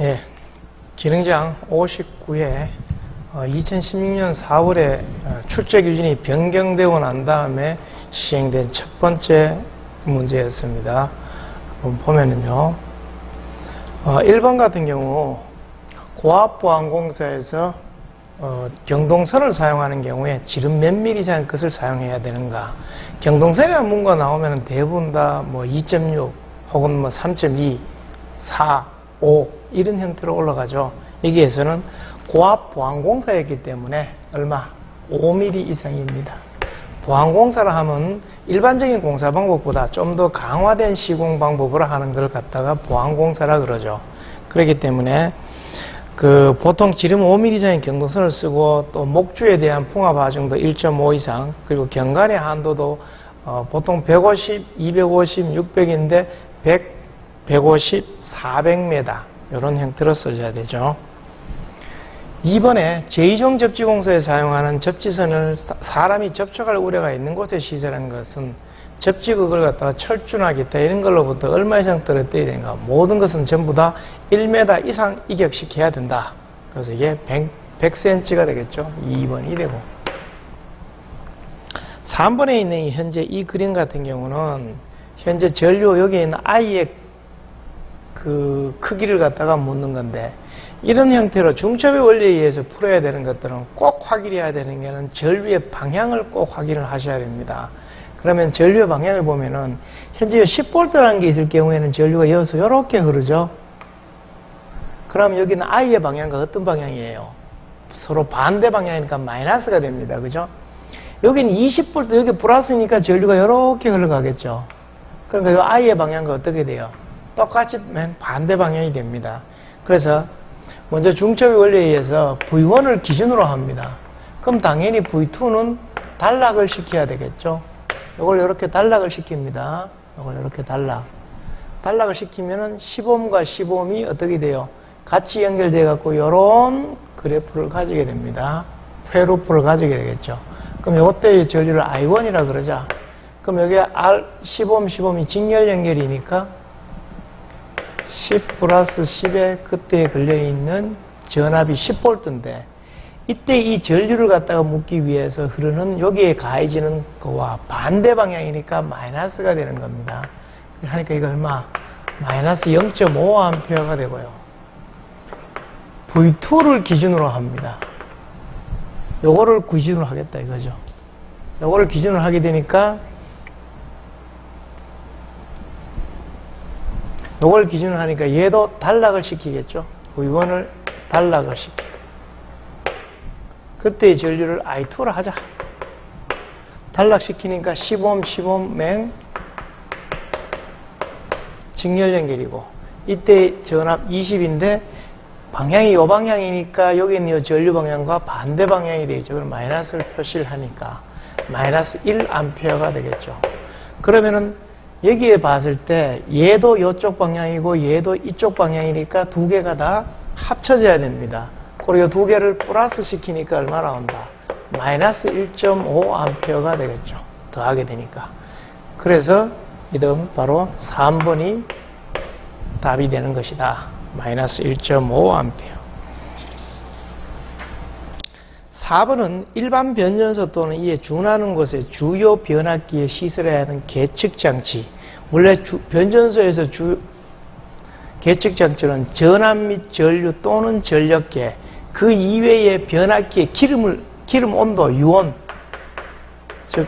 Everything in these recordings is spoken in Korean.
예, 기능장 59회 2016년 4월에 출제 기준이 변경되고 난 다음에 시행된 첫 번째 문제였습니다. 한번 보면은요, 1번 같은 경우 고압보안공사에서 경동선을 사용하는 경우에 지름 몇 밀리짜리 것을 사용해야 되는가? 경동선이라는 문구가 나오면 대부분 다 뭐 2.6 혹은 뭐 3.2, 4, 5 이런 형태로 올라가죠. 여기에서는 고압보안공사였기 때문에 얼마? 5mm 이상입니다. 보안공사라 하면 일반적인 공사 방법보다 좀 더 강화된 시공 방법으로 하는 걸 갖다가 보안공사라 그러죠. 그렇기 때문에 보통 지름 5mm 이상의 경동선을 쓰고 또 목주에 대한 풍압 하중도 1.5 이상, 그리고 경관의 한도도 보통 150, 250, 600인데 100, 150, 400m 이런 형태로 써줘야 되죠. 2번에 제2종 접지공사에 사용하는 접지선을 사람이 접촉할 우려가 있는 곳에 시설한 것은 접지극을 갖다가 철주나 기타 이런 걸로부터 얼마 이상 떨어뜨려야 되는가? 모든 것은 전부 다 1m 이상 이격시켜야 된다. 그래서 이게 100cm가 되겠죠. 2번이 되고. 3번에 있는 현재 이 그림 같은 경우는 현재 전류 여기에 있는 I의 크기를 갖다가 묻는 건데, 이런 형태로 중첩의 원리에 의해서 풀어야 되는 것들은 꼭 확인해야 되는 게는 전류의 방향을 꼭 확인을 하셔야 됩니다. 그러면 전류의 방향을 보면은 현재 10V라는 게 있을 경우에는 전류가 여기서 이렇게 흐르죠. 그럼 여기는 I의 방향과 어떤 방향이에요? 서로 반대 방향이니까 마이너스가 됩니다. 그죠? 여기는 20V, 여기 플러스니까 전류가 이렇게 흘러가겠죠. 그러니까 이 I의 방향과 어떻게 돼요? 똑같이 반대 방향이 됩니다. 그래서 먼저 중첩의 원리에 의해서 V1을 기준으로 합니다. 그럼 당연히 V2는 단락을 시켜야 되겠죠. 이걸 이렇게 단락을 시킵니다. 이걸 이렇게 단락을 시키면은 10ohm과 10ohm이 어떻게 돼요? 같이 연결되어 갖고 이런 그래프를 가지게 됩니다. 회로프를 가지게 되겠죠. 그럼 이때의 전류를 I1이라 그러자. 그럼 여기에 R 10ohm, 10ohm이 직렬 연결이니까 10 플러스 10에 그때에 걸려있는 전압이 10V인데, 이때 이 전류를 갖다가 묻기 위해서 흐르는 여기에 가해지는 거와 반대 방향이니까 마이너스가 되는 겁니다. 하니까 이거 얼마? 마이너스 0.5A가 되고요. V2를 기준으로 합니다. 요거를 기준으로 하겠다 이거죠. 요거를 기준으로 하게 되니까 요걸 기준으로 하니까 얘도 단락을 시키겠죠. V1을 단락을 시키고 그때의 전류를 I2로 하자. 단락시키니까 10ohm, 10ohm 맹 직렬 연결이고, 이때 전압 20인데 방향이 이 방향이니까 여기는 이 전류 방향과 반대 방향이 되겠죠. 그럼 마이너스를 표시를 하니까 마이너스 1A가 되겠죠. 그러면은 여기에 봤을 때 얘도 이쪽 방향이고 얘도 이쪽 방향이니까 두 개가 다 합쳐져야 됩니다. 그리고 두 개를 플러스 시키니까 얼마 나온다? 마이너스 1.5A가 되겠죠. 더하게 되니까. 그래서 이름 바로 3번이 답이 되는 것이다. 마이너스 1.5A. 4번은 일반 변전소 또는 이에 준하는 곳에 주요 변압기에 시설해야 하는 계측장치. 원래 변전소에서 계측장치는 전압 및 전류 또는 전력계, 그 이외의 변압기의 기름 온도, 유온, 즉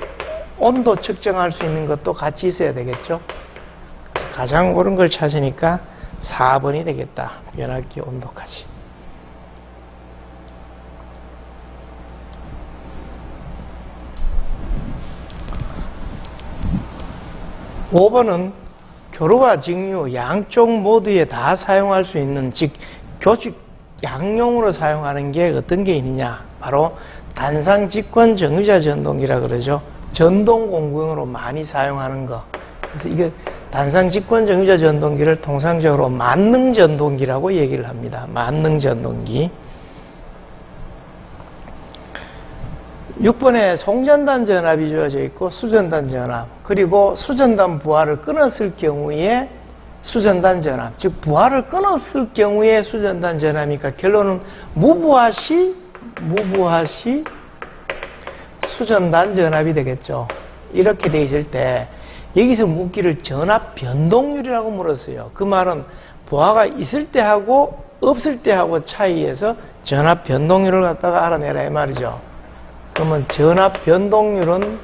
온도 측정할 수 있는 것도 같이 있어야 되겠죠. 그래서 가장 옳은 걸 찾으니까 4번이 되겠다. 변압기 온도까지. 5번은 교류와 직류 양쪽 모두에 다 사용할 수 있는, 즉 교직 양용으로 사용하는 게 어떤 게 있느냐? 바로 단상 직권 정유자 전동기라 그러죠. 전동 공구용으로 많이 사용하는 거. 그래서 이게 단상 직권 정유자 전동기를 통상적으로 만능 전동기라고 얘기를 합니다. 만능 전동기. 6번에 송전단 전압이 주어져 있고 수전단 전압, 그리고 수전단 부하를 끊었을 경우에 수전단 전압, 즉 부하를 끊었을 경우에 수전단 전압이니까 결론은 무부하 시 수전단 전압이 되겠죠. 이렇게 돼 있을 때 여기서 묻기를 전압 변동률이라고 물었어요. 그 말은 부하가 있을 때 하고 없을 때 하고 차이에서 전압 변동률을 갖다가 알아내라 이 말이죠. 그러면 전압 변동률은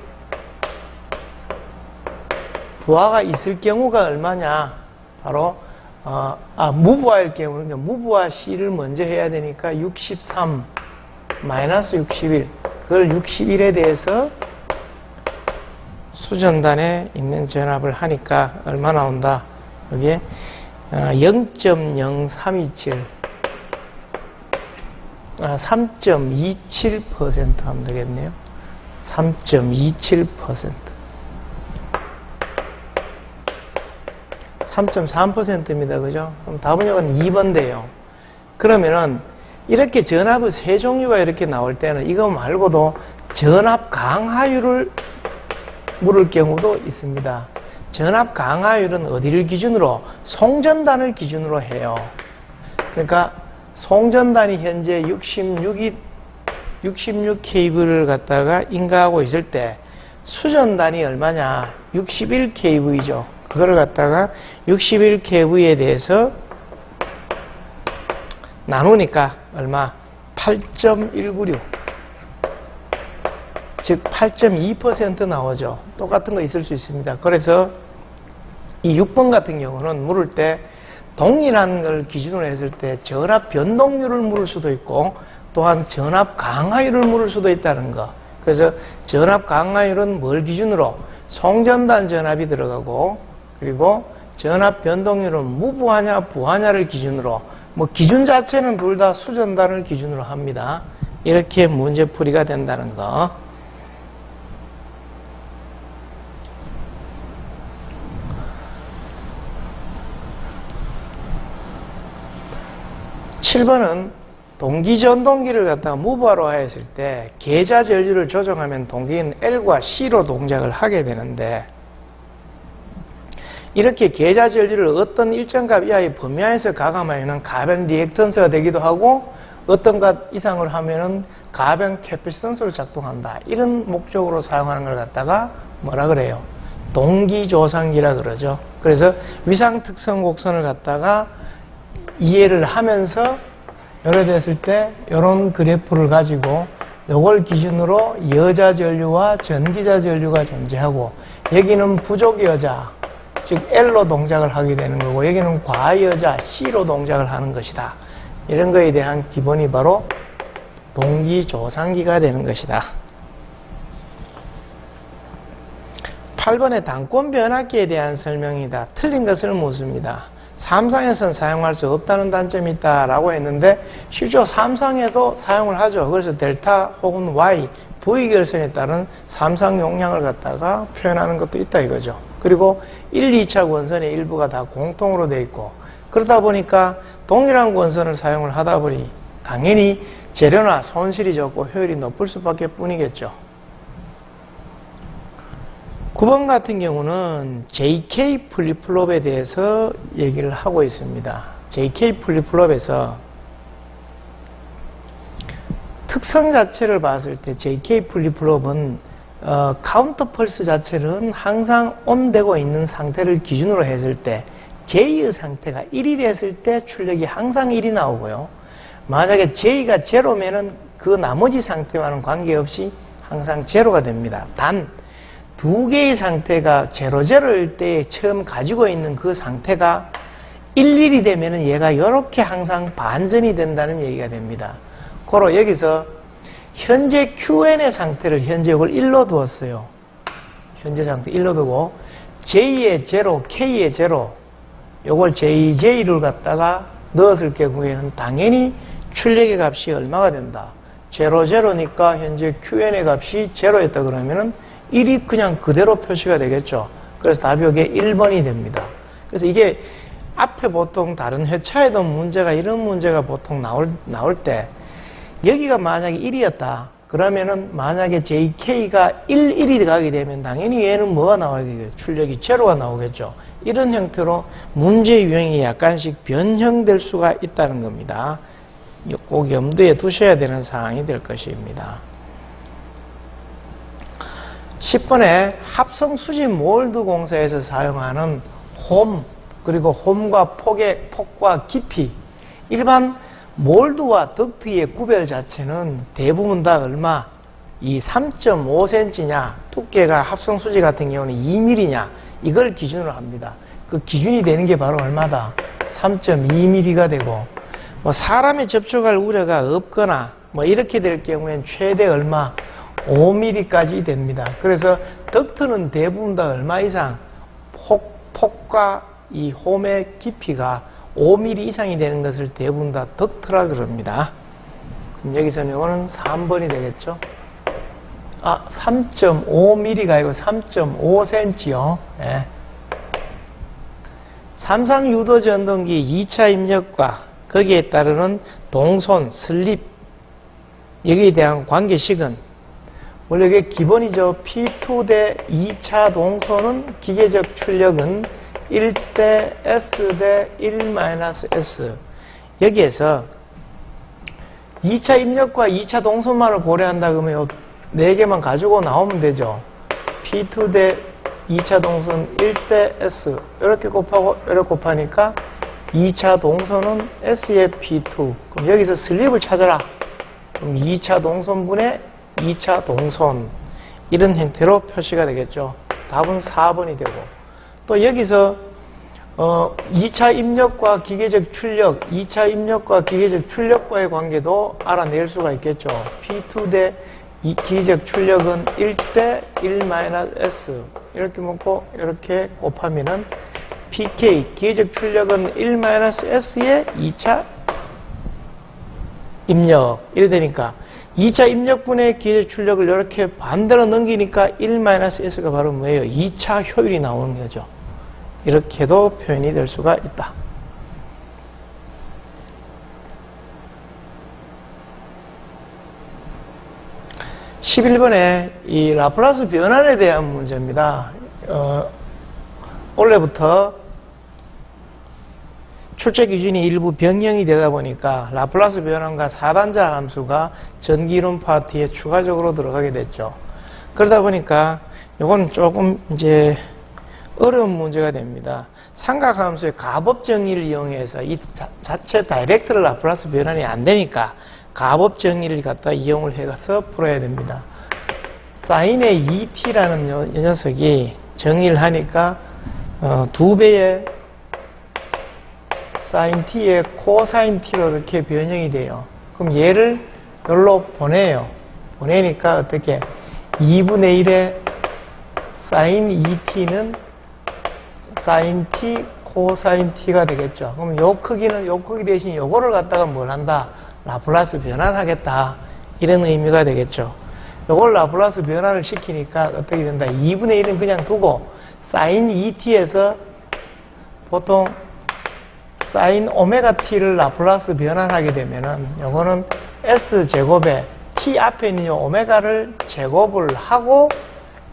부하가 있을 경우가 얼마냐? 바로 무부하일 경우는 그러니까 무부하 C를 먼저 해야 되니까 63 마이너스 61 그걸 61에 대해서 수전단에 있는 전압을 하니까 얼마 나온다? 여기에 0.0327 3.27% 하면 되겠네요. 3.27% 3.3%입니다. 그죠? 그럼 답은 이건 2번 돼요. 그러면은 이렇게 전압의 세 종류가 이렇게 나올 때는 이거 말고도 전압 강하율을 물을 경우도 있습니다. 전압 강하율은 어디를 기준으로? 송전단을 기준으로 해요. 그러니까 송전단이 현재 66kV를 갖다가 인가하고 있을 때 수전단이 얼마냐? 61kV죠. 그거를 갖다가 61kV에 대해서 나누니까 얼마? 8.196 즉 8.2% 나오죠. 똑같은 거 있을 수 있습니다. 그래서 이 6번 같은 경우는 물을 때 동일한 걸 기준으로 했을 때 전압 변동률을 물을 수도 있고 또한 전압 강하율을 물을 수도 있다는 거. 그래서 전압 강하율은 뭘 기준으로? 송전단 전압이 들어가고 그리고 전압 변동률은 무부하냐 부하냐를 기준으로 뭐 기준 자체는 둘 다 수전단을 기준으로 합니다. 이렇게 문제풀이가 된다는 거. 7번은 동기전동기를 갖다가 무부하로 하였을 때 계좌 전류를 조정하면 동기는 L과 C로 동작을 하게 되는데 이렇게 계좌 전류를 어떤 일정 값 이하의 범위하에서 가감하면 가변 리액턴스가 되기도 하고 어떤 값 이상을 하면은 가변 캐패시턴스로 작동한다. 이런 목적으로 사용하는 걸 갖다가 뭐라 그래요? 동기조상기라 그러죠. 그래서 위상 특성 곡선을 갖다가 이해를 하면서 요래 됐을 때 이런 그래프를 가지고 요걸 기준으로 여자 전류와 전기자 전류가 존재하고 여기는 부족 여자 즉 L로 동작을 하게 되는 거고 여기는 과여자 C로 동작을 하는 것이다. 이런 거에 대한 기본이 바로 동기조상기가 되는 것이다. 8번의 단권 변압기에 대한 설명이다. 틀린 것을 묻습니다. 삼상에서는 사용할 수 없다는 단점이 있다라고 했는데 실제로 삼상에도 사용을 하죠. 그래서 델타 혹은 Y, V결선에 따른 삼상 용량을 갖다가 표현하는 것도 있다 이거죠. 그리고 1, 2차 권선의 일부가 다 공통으로 되어 있고 그러다 보니까 동일한 권선을 사용을 하다 보니 당연히 재료나 손실이 적고 효율이 높을 수밖에 뿐이겠죠. 9번 같은 경우는 JK 플립플롭에 대해서 얘기를 하고 있습니다. JK 플립플롭에서 특성 자체를 봤을 때 JK 플립플롭은 카운터 펄스 자체는 항상 온되고 있는 상태를 기준으로 했을 때 J의 상태가 1이 됐을 때 출력이 항상 1이 나오고요. 만약에 J가 제로면은 그 나머지 상태와는 관계없이 항상 제로가 됩니다. 단 두 개의 상태가 제로일 때 처음 가지고 있는 그 상태가 1이 되면은 얘가 이렇게 항상 반전이 된다는 얘기가 됩니다. 고로 여기서 현재 QN의 상태를 현재 이걸 1로 두었어요. 현재 상태 1로 두고 J의 제로, K의 제로 요걸 JJ를 갖다가 넣었을 경우에는 당연히 출력의 값이 얼마가 된다. 제로니까 현재 QN의 값이 제로였다 그러면은 1이 그냥 그대로 표시가 되겠죠. 그래서 답이 여기에 1번이 됩니다. 그래서 이게 앞에 보통 다른 회차에도 문제가 이런 문제가 보통 나올 때 여기가 만약에 1이었다. 그러면은 만약에 JK가 1이 가게 되면 당연히 얘는 뭐가 나와야 되겠죠? 출력이 제로가 나오겠죠. 이런 형태로 문제 유형이 약간씩 변형될 수가 있다는 겁니다. 꼭 염두에 두셔야 되는 사항이 될 것입니다. 10번에 합성수지 몰드 공사에서 사용하는 홈, 그리고 홈과 폭과 깊이. 일반 몰드와 덕트의 구별 자체는 대부분 다 얼마? 이 3.5cm냐, 두께가 합성수지 같은 경우는 2mm냐, 이걸 기준으로 합니다. 그 기준이 되는 게 바로 얼마다? 3.2mm가 되고, 사람이 접촉할 우려가 없거나 이렇게 될 경우엔 최대 얼마? 5mm까지 됩니다. 그래서 덕트는 대부분 다 얼마 이상? 폭과 이 홈의 깊이가 5mm 이상이 되는 것을 대부분 다 덕트라 그럽니다. 그럼 여기서는 이거는 3번이 되겠죠? 3.5mm가 아니고 3.5cm요. 네. 삼상 유도 전동기 2차 입력과 거기에 따르는 동손, 슬립, 여기에 대한 관계식은 원래 이게 기본이죠. P2 대 2차 동손은 기계적 출력은 1대 S 대 1-S. 여기에서 2차 입력과 2차 동손만을 고려한다 그러면 4개만 가지고 나오면 되죠. P2 대 2차 동선 1대 S 이렇게 곱하고 이렇게 곱하니까 2차 동선은 S의 P2. 그럼 여기서 슬립을 찾아라. 그럼 2차 동선분의 2차 동선 이런 형태로 표시가 되겠죠. 답은 4번이 되고, 또 여기서 2차 입력과 기계적 출력, 2차 입력과 기계적 출력과의 관계도 알아낼 수가 있겠죠. P2 대 기계적 출력은 1대 1-S 이렇게 먹고 이렇게 곱하면은 PK 기계적 출력은 1-S의 2차 입력 이래 되니까 2차 입력분의 기계적 출력을 이렇게 반대로 넘기니까 1-S가 바로 뭐예요? 2차 효율이 나오는 거죠. 이렇게도 표현이 될 수가 있다. 11번에 이 라플라스 변환에 대한 문제입니다. 올해부터 출제 기준이 일부 변경이 되다 보니까 라플라스 변환과 4단자 함수가 전기이론 파트에 추가적으로 들어가게 됐죠. 그러다 보니까 이건 조금 이제 어려운 문제가 됩니다. 삼각함수의 값업 정의를 이용해서 이 자체 다이렉트로 라플라스 변환이 안 되니까 값업 정의를 갖다 이용을 해서 풀어야 됩니다. 사인의 2t라는 이 녀석이 정의를 하니까 2배의 사인 t의 코사인 t로 이렇게 변형이 돼요. 그럼 얘를 여기로 보내요. 보내니까 어떻게 2분의 1의 사인 2t는 사인 t 코사인 t가 되겠죠. 그럼 요 크기는 요 크기 대신 요거를 갖다가 뭘 한다? 라플라스 변환하겠다. 이런 의미가 되겠죠. 요걸 라플라스 변환을 시키니까 어떻게 된다? 2분의 1은 그냥 두고 사인 2t에서 보통 사인 오메가 t를 라플라스 변환하게 되면은 요거는 s제곱에 t 앞에 있는 요 오메가를 제곱을 하고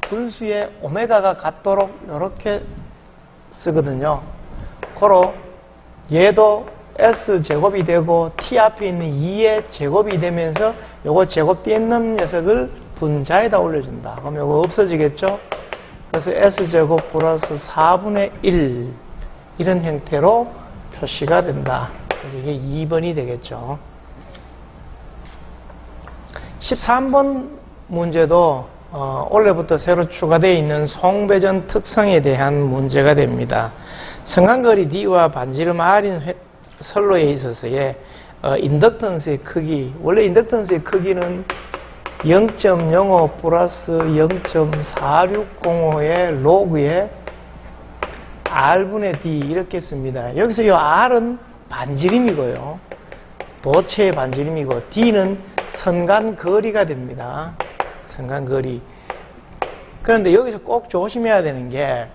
분수에 오메가가 같도록 이렇게 쓰거든요. 고로 얘도 s제곱이 되고 t 앞에 있는 2의 제곱이 되면서 요거 제곱되어 있는 녀석을 분자에다 올려준다. 그럼 요거 없어지겠죠? 그래서 s제곱 플러스 4분의 1 이런 형태로 표시가 된다. 그래서 이게 2번이 되겠죠. 13번 문제도 올해부터 새로 추가되어 있는 송배전 특성에 대한 문제가 됩니다. 성간거리 D와 반지름 R인 선로에 있어서의 인덕턴스의 크기, 원래 인덕턴스의 크기는 0.05 플러스 0.4605의 로그의 R분의 D 이렇게 씁니다. 여기서 이 R은 반지름이고요. 도체의 반지름이고 D는 선간거리가 됩니다. 선간거리. 그런데 여기서 꼭 조심해야 되는 게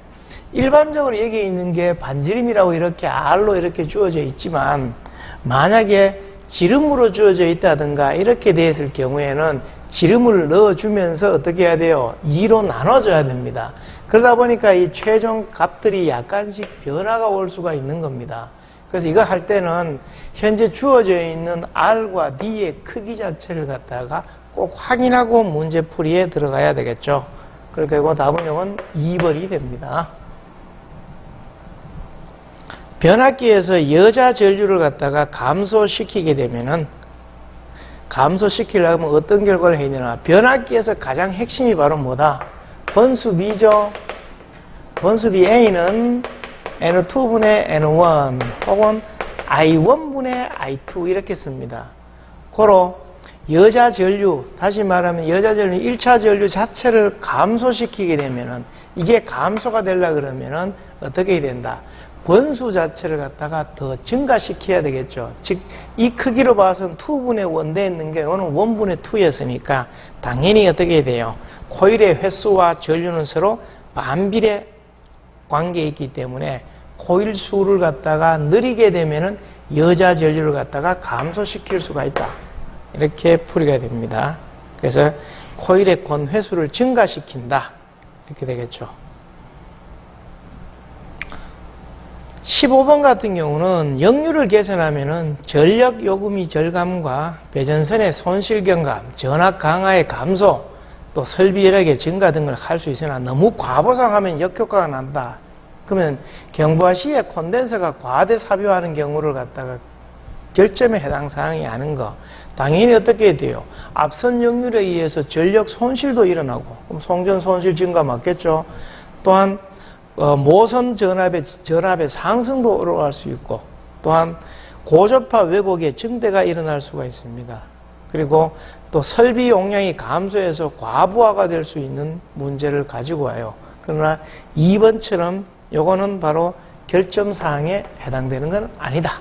일반적으로 여기 있는 게 반지름이라고 이렇게 R로 이렇게 주어져 있지만 만약에 지름으로 주어져 있다든가 이렇게 되어 있을 경우에는 지름을 넣어주면서 어떻게 해야 돼요? 2로 나눠줘야 됩니다. 그러다 보니까 이 최종 값들이 약간씩 변화가 올 수가 있는 겁니다. 그래서 이거 할 때는 현재 주어져 있는 R과 D의 크기 자체를 갖다가 꼭 확인하고 문제풀이에 들어가야 되겠죠. 그러니까 이거 답은 이건 2번이 됩니다. 변압기에서 여자 전류를 갖다가 감소시키게 되면은, 감소시키려면 어떤 결과를 해야 되나? 변압기에서 가장 핵심이 바로 뭐다? 번수비죠. 번수비 A는 N2분의 N1 혹은 I1분의 I2 이렇게 씁니다. 고로 여자 전류, 다시 말하면 여자 전류 1차 전류 자체를 감소시키게 되면은, 이게 감소가 되려 그러면은 어떻게 된다? 번수 자체를 갖다가 더 증가시켜야 되겠죠. 즉, 이 크기로 봐서는 2분의 1 돼 있는 게 이거는 1분의 2였으니까 당연히 어떻게 돼요? 코일의 횟수와 전류는 서로 반비례 관계에 있기 때문에 코일 수를 갖다가 느리게 되면은 여자 전류를 갖다가 감소시킬 수가 있다. 이렇게 풀이가 됩니다. 그래서 코일의 권 횟수를 증가시킨다. 이렇게 되겠죠. 15번 같은 경우는 역류를 개선하면은 전력 요금이 절감과 배전선의 손실 경감, 전압 강화의 감소, 또 설비 여력의 증가 등을 할 수 있으나 너무 과보상하면 역효과가 난다. 그러면 경부하 시에 콘덴서가 과대 삽입하는 경우를 갖다가 결점에 해당 사항이 아닌 거. 당연히 어떻게 돼요? 앞선 역률에 의해서 전력 손실도 일어나고, 그럼 송전 손실 증가 맞겠죠? 또한 모선 전압의 상승도 올라갈 수 있고, 또한 고저파 왜곡의 증대가 일어날 수가 있습니다. 그리고 또 설비 용량이 감소해서 과부하가 될 수 있는 문제를 가지고 와요. 그러나 2번처럼 요거는 바로 결점 사항에 해당되는 건 아니다.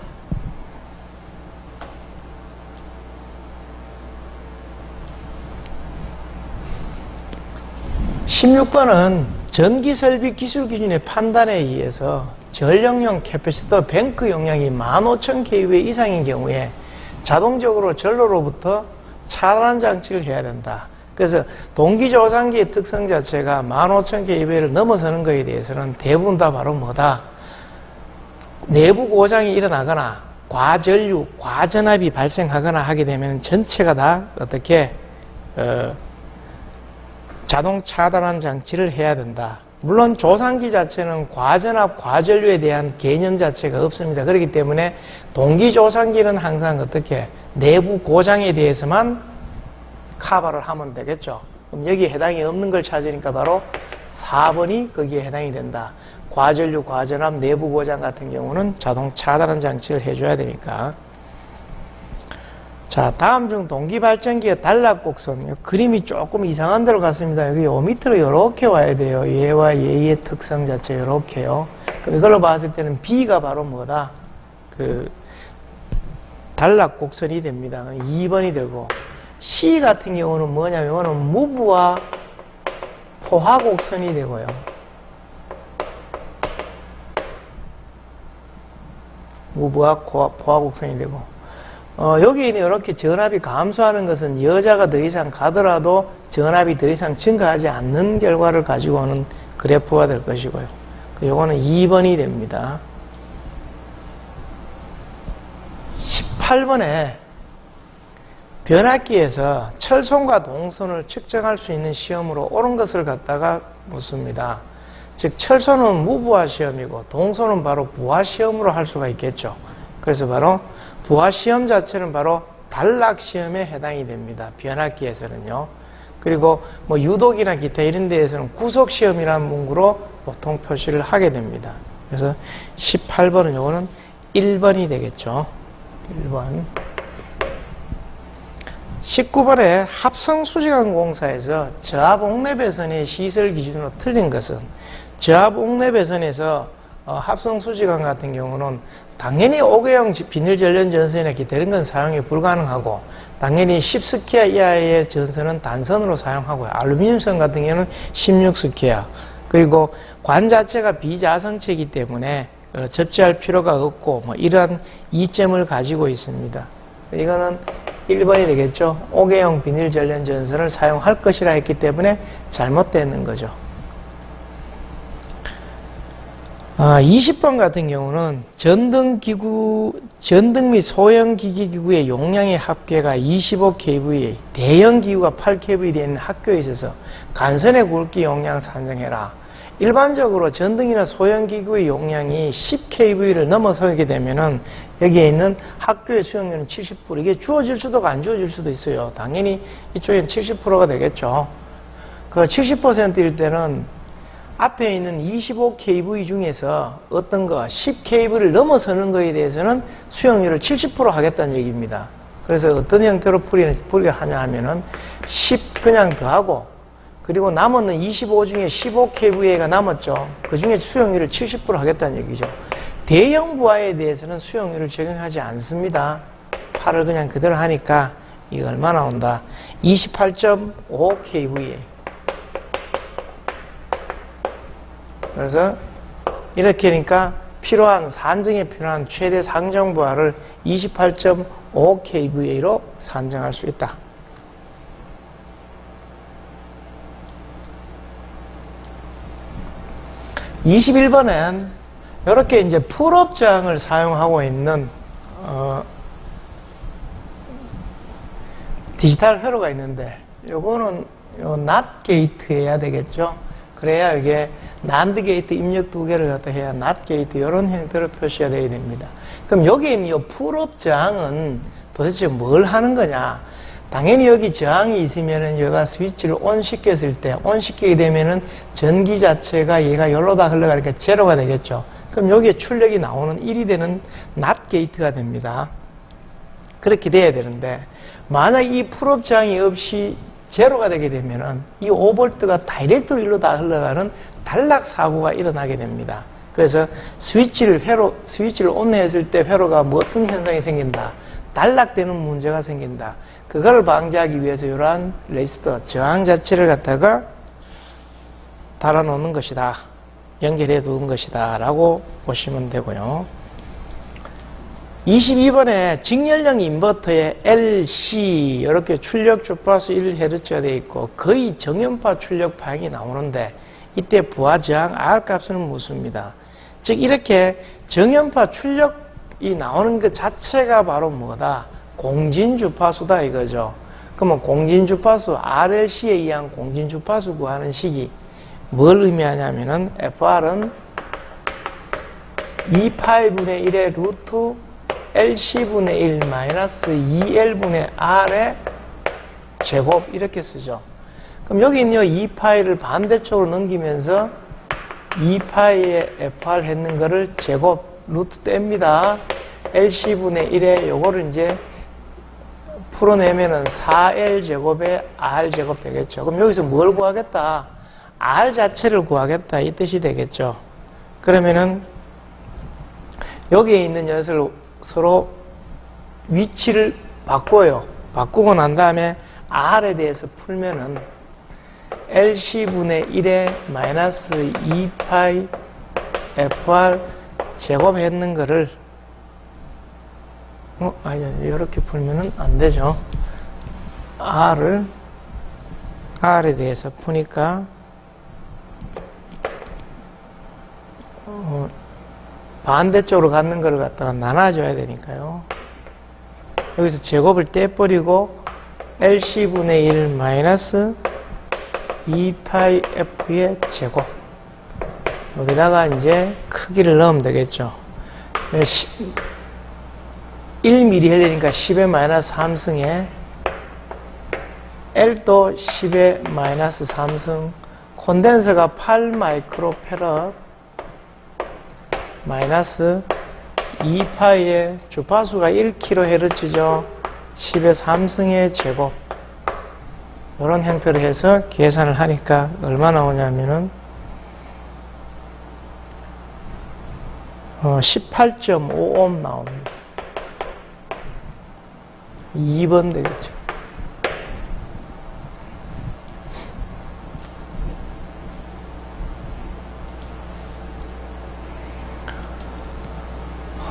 16번은 전기설비 기술 기준의 판단에 의해서 전력용 캐패시터 뱅크 용량이 15,000kVA 이상인 경우에 자동적으로 전로로부터 차단 장치를 해야 된다. 그래서 동기조상기의 특성 자체가 15,000kVA를 넘어서는 것에 대해서는 대부분 다 바로 뭐다? 내부 고장이 일어나거나 과전류, 과전압이 발생하거나 하게 되면 전체가 다 어떻게 자동 차단한 장치를 해야 된다. 물론 조상기 자체는 과전압, 과전류에 대한 개념 자체가 없습니다. 그렇기 때문에 동기조상기는 항상 어떻게 내부 고장에 대해서만 커버를 하면 되겠죠. 그럼 여기에 해당이 없는 걸 찾으니까 바로 4번이 거기에 해당이 된다. 과전류, 과전압, 내부 고장 같은 경우는 자동 차단한 장치를 해줘야 되니까. 자, 다음 중 동기발전기의 단락곡선. 그림이 조금 이상한 데로 갔습니다. 여기 요 밑으로 이렇게 와야 돼요. 얘와 얘의 특성 자체 이렇게요. 그럼 이걸로 봤을 때는 B가 바로 뭐다? 단락곡선이 됩니다. 2번이 되고, C 같은 경우는 뭐냐면 이거는 무브와 포화곡선이 되고요. 무브와 포화곡선이 되고, 여기는 이렇게 전압이 감소하는 것은 여자가 더 이상 가더라도 전압이 더 이상 증가하지 않는 결과를 가지고 오는 그래프가 될 것이고요. 요거는 2번이 됩니다. 18번에 변압기에서 철선과 동선을 측정할 수 있는 시험으로 옳은 것을 갖다가 묻습니다. 즉 철선은 무부하 시험이고 동선은 바로 부하 시험으로 할 수가 있겠죠. 그래서 바로 부하 시험 자체는 바로 단락 시험에 해당이 됩니다. 변압기에서는요. 그리고 뭐 유독이나 기타 이런 데에서는 구속 시험이라는 문구로 보통 표시를 하게 됩니다. 그래서 18번은 요거는 1번이 되겠죠. 1번. 19번에 합성수지관공사에서 저압옥내 배선의 시설 기준으로 틀린 것은, 저압옥내 배선에서 합성수지관 같은 경우는 당연히 5개형 비닐전련 전선이나 기타 이런 건 사용이 불가능하고, 당연히 10스퀘어 이하의 전선은 단선으로 사용하고요. 알루미늄선 같은 경우는 16스퀘어. 그리고 관 자체가 비자성체이기 때문에 접지할 필요가 없고, 뭐 이러한 이점을 가지고 있습니다. 이거는 1번이 되겠죠. 5개형 비닐전련 전선을 사용할 것이라 했기 때문에 잘못되는 거죠. 20번 같은 경우는 전등 및 소형 기기기구의 용량의 합계가 25kVA, 대형 기구가 8kVA 되는 학교에 있어서 간선의 굵기 용량 산정해라. 일반적으로 전등이나 소형 기구의 용량이 10kV를 넘어서게 되면은 여기에 있는 학교의 수용료는 70%. 이게 주어질 수도 안 주어질 수도 있어요. 당연히 이쪽엔 70%가 되겠죠. 그 70%일 때는 앞에 있는 25kV 중에서 어떤 거 10kV를 넘어서는 거에 대해서는 수용료를 70% 하겠다는 얘기입니다. 그래서 어떤 형태로 풀이를 하냐 하면은 10 그냥 더하고, 그리고 남은 25 중에 15kV가 남았죠. 그 중에 수용료를 70% 하겠다는 얘기죠. 대형 부하에 대해서는 수용료를 적용하지 않습니다. 8을 그냥 그대로 하니까 이거 얼마 나온다? 28.5kVA. 그래서 이렇게 하니까 산정에 필요한 최대 상정 부하를 28.5kVA로 산정할 수 있다. 21번엔 이렇게 이제 풀업 저항을 사용하고 있는 디지털 회로가 있는데, 요거는 NOT 게이트 해야 되겠죠. 그래야 이게 난드 게이트 입력 2개를 갖다 해야 NOT 게이트 이런 형태로 표시가 되어야 됩니다. 그럼 여기 있는 이 풀업 저항은 도대체 뭘 하는 거냐? 당연히 여기 저항이 있으면은 얘가 스위치를 ON 시켰을 때, ON 시키게 되면은 전기 자체가 얘가 여기로 다 흘러가니까 제로가 되겠죠. 그럼 여기에 출력이 나오는 1이 되는 NOT 게이트가 됩니다. 그렇게 돼야 되는데, 만약 이 풀업 저항이 없이 제로가 되게 되면은 이 5V가 다이렉트로 일로 다 흘러가는 단락 사고가 일어나게 됩니다. 그래서 스위치를 ON 했을 때 회로가 뭐 어떤 현상이 생긴다? 단락되는 문제가 생긴다. 그거를 방지하기 위해서 이러한 레지스터, 저항 자체를 갖다가 달아놓는 것이다. 연결해 두는 것이다. 라고 보시면 되고요. 22번에 직렬형 인버터에 LC 이렇게 출력 주파수 1Hz가 되어 있고 거의 정연파 출력 파형이 나오는데 이때 부하 저항 R 값은 무수입니다. 즉 이렇게 정연파 출력이 나오는 것 자체가 바로 뭐다? 공진 주파수다 이거죠. 그러면 공진 주파수 RLC에 의한 공진 주파수 구하는 식이 뭘 의미하냐면은 FR은 2파이분의 1의 루트 LC분의 1 마이너스 2L분의 R의 제곱 이렇게 쓰죠. 그럼 여기 있는 2파이를 반대쪽으로 넘기면서 2파이에 FR 했는 거를 제곱 루트 뗍니다. LC분의 1에 요거를 이제 풀어내면은 4L 제곱에 R 제곱 되겠죠. 그럼 여기서 뭘 구하겠다? R 자체를 구하겠다 이 뜻이 되겠죠. 그러면은 여기에 있는 녀석을 서로 위치를 바꿔요. 바꾸고 난 다음에 R에 대해서 풀면은 LC분의 1에 마이너스 2파이 FR 제곱했는 거를 아니 이렇게 풀면은 안 되죠. R에 대해서 푸니까 반대쪽으로 갖는 거를 갖다가 나눠줘야 되니까요. 여기서 제곱을 떼버리고 LC분의 1 마이너스 2파이 F의 제곱 여기다가 이제 크기를 넣으면 되겠죠. 1mm 하려니까 10의 마이너스 3승에 L도 10의 마이너스 3승 콘덴서가 8 마이크로페럿 마이너스 2파이의 주파수가 1kHz죠. 10의 3승의 제곱 이런 형태로 해서 계산을 하니까 얼마 나오냐면은 18.5옴 나옵니다. 2번 되겠죠.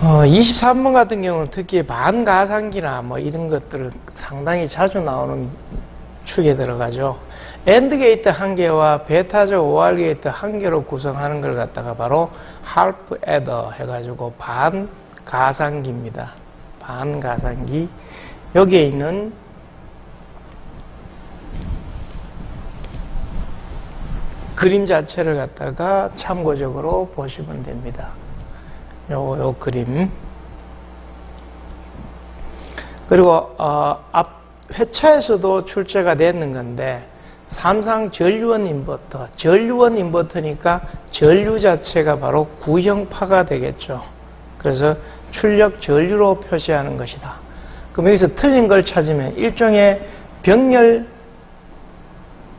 어, 23번 같은 경우는 특히 반가상기나 뭐 이런 것들을 상당히 자주 나오는 축에 들어가죠. AND 게이트 한 개와 베타적 OR 게이트 한 개로 구성하는 걸 갖다가 바로 half adder 해가지고 반가상기입니다. 반가상기. 여기에 있는 그림 자체를 갖다가 참고적으로 보시면 됩니다. 요 그림. 그리고 앞 회차에서도 출제가 됐는 건데 삼상 전류원 인버터, 전류원 인버터니까 전류 자체가 바로 구형파가 되겠죠. 그래서 출력 전류로 표시하는 것이다. 그럼 여기서 틀린 걸 찾으면 일종의 병렬,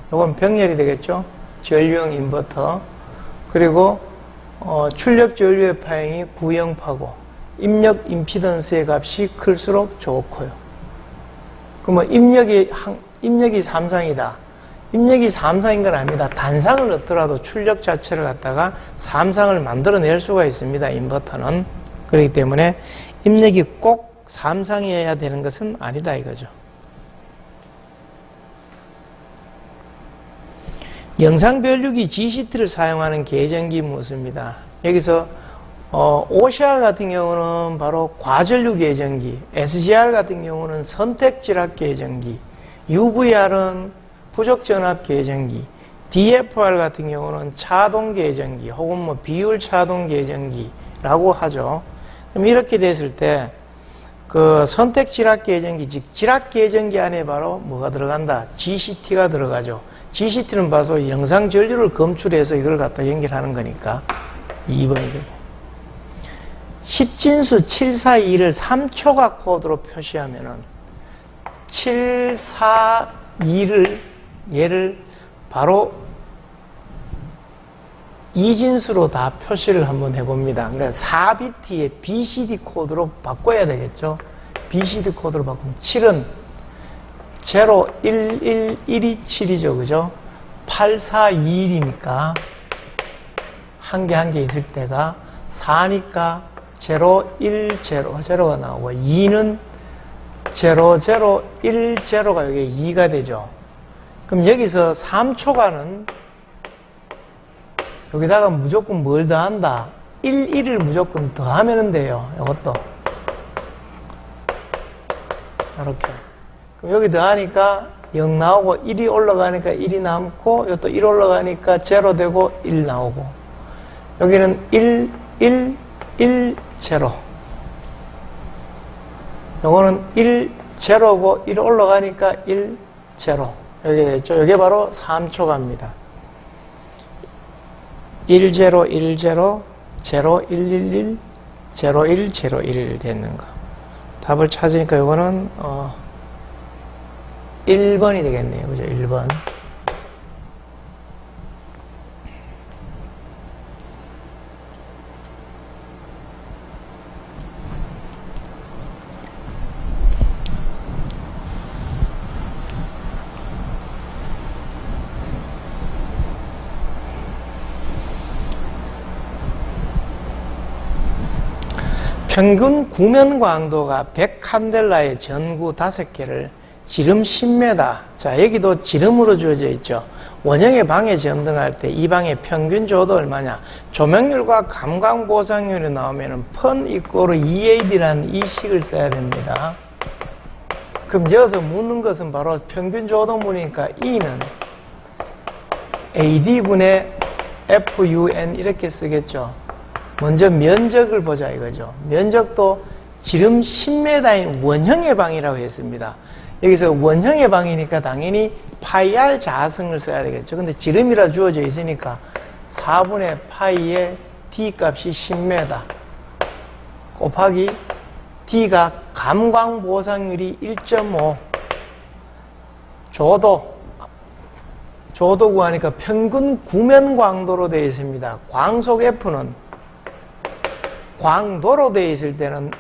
이건 병렬이 되겠죠. 전류형 인버터. 그리고 출력 전류의 파형이 구형파고 입력 임피던스의 값이 클수록 좋고요. 그러면 입력이 3상이다. 입력이 3상인 건 아닙니다. 단상을 넣더라도 출력 자체를 갖다가 3상을 만들어낼 수가 있습니다. 인버터는. 그렇기 때문에 입력이 꼭 3상이어야 되는 것은 아니다 이거죠. 영상별류기 GCT를 사용하는 계전기 문수입니다. 여기서 OCR 같은 경우는 바로 과전류 계전기, SGR 같은 경우는 선택지락 계전기, UVR은 부적전압 계전기, DFR 같은 경우는 차동 계전기 혹은 뭐 비율 차동 계전기라고 하죠. 그럼 이렇게 됐을 때 그 선택 지락 계전기, 즉 지락 계전기 안에 바로 뭐가 들어간다? GCT가 들어가죠. GCT는 바로 영상 전류를 검출해서 이걸 갖다 연결하는 거니까 2번이 되고 10진수 742를 3초각 코드로 표시하면은 742를 얘를 바로 2진수로 다 표시를 한번 해봅니다. 그러니까 4비트의 BCD 코드로 바꿔야 되겠죠. BCD 코드로 바꾸면 7은 0, 1, 1, 1이 7이죠. 그죠? 8, 4, 2, 1이니까 한 개 한 개 있을 때가 4니까 0, 1, 0, 0가 나오고 2는 0, 0, 1, 0가 여기 2가 되죠. 그럼 여기서 3초간은 여기다가 무조건 뭘 더한다? 1, 1을 무조건 더하면 돼요. 이것도. 이렇게. 그럼 여기 더하니까 0 나오고 1이 올라가니까 1이 남고 이것도 1 올라가니까 0 되고 1 나오고 여기는 1, 1, 1, 0 요거는 1, 0고 1 올라가니까 1, 0 여기 됐죠. 이게 바로 3초갑니다. 1, 0, 1, 0, 0, 1, 1, 1, 0, 1, 0, 1 되는 거. 답을 찾으니까 이거는 1번이 되겠네요. 그죠? 1번. 평균 구면 광도가 100칸델라의 전구 5개를 지름 10m. 자, 여기도 지름으로 주어져 있죠. 원형의 방해 전등할 때 이 방의 평균 조도 얼마냐? 조명률과 감광 보상률이 나오면은 펀 이꼬르 EAD라는 이 식을 써야 됩니다. 그럼 여기서 묻는 것은 바로 평균 조도물이니까 E는 AD분의 FUN 이렇게 쓰겠죠. 먼저 면적을 보자 이거죠. 면적도 지름 10m인 원형의 방이라고 했습니다. 여기서 원형의 방이니까 당연히 파이R 자승을 써야 되겠죠. 근데 지름이라 주어져 있으니까 4분의 파이의 D 값이 10m 곱하기 D가 감광 보상률이 1.5 조도 구하니까 평균 구면 광도로 되어 있습니다. 광속 F는 광도로 되어 있을 때는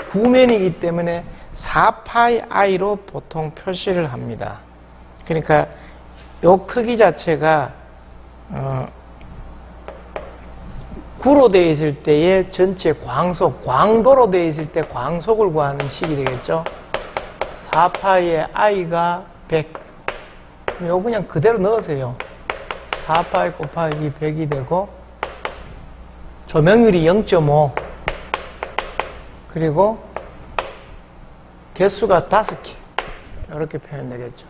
구면이기 때문에 4파이I로 보통 표시를 합니다. 그러니까 요 크기 자체가 9로 되어 있을 때의 전체 광속, 광도로 되어 있을 때 광속을 구하는 식이 되겠죠. 4파이의 I가 100, 그럼 요거 그냥 그대로 넣으세요. 4파이 곱하기 100이 되고 조명률이 0.5 그리고 개수가 5개 이렇게 표현되겠죠.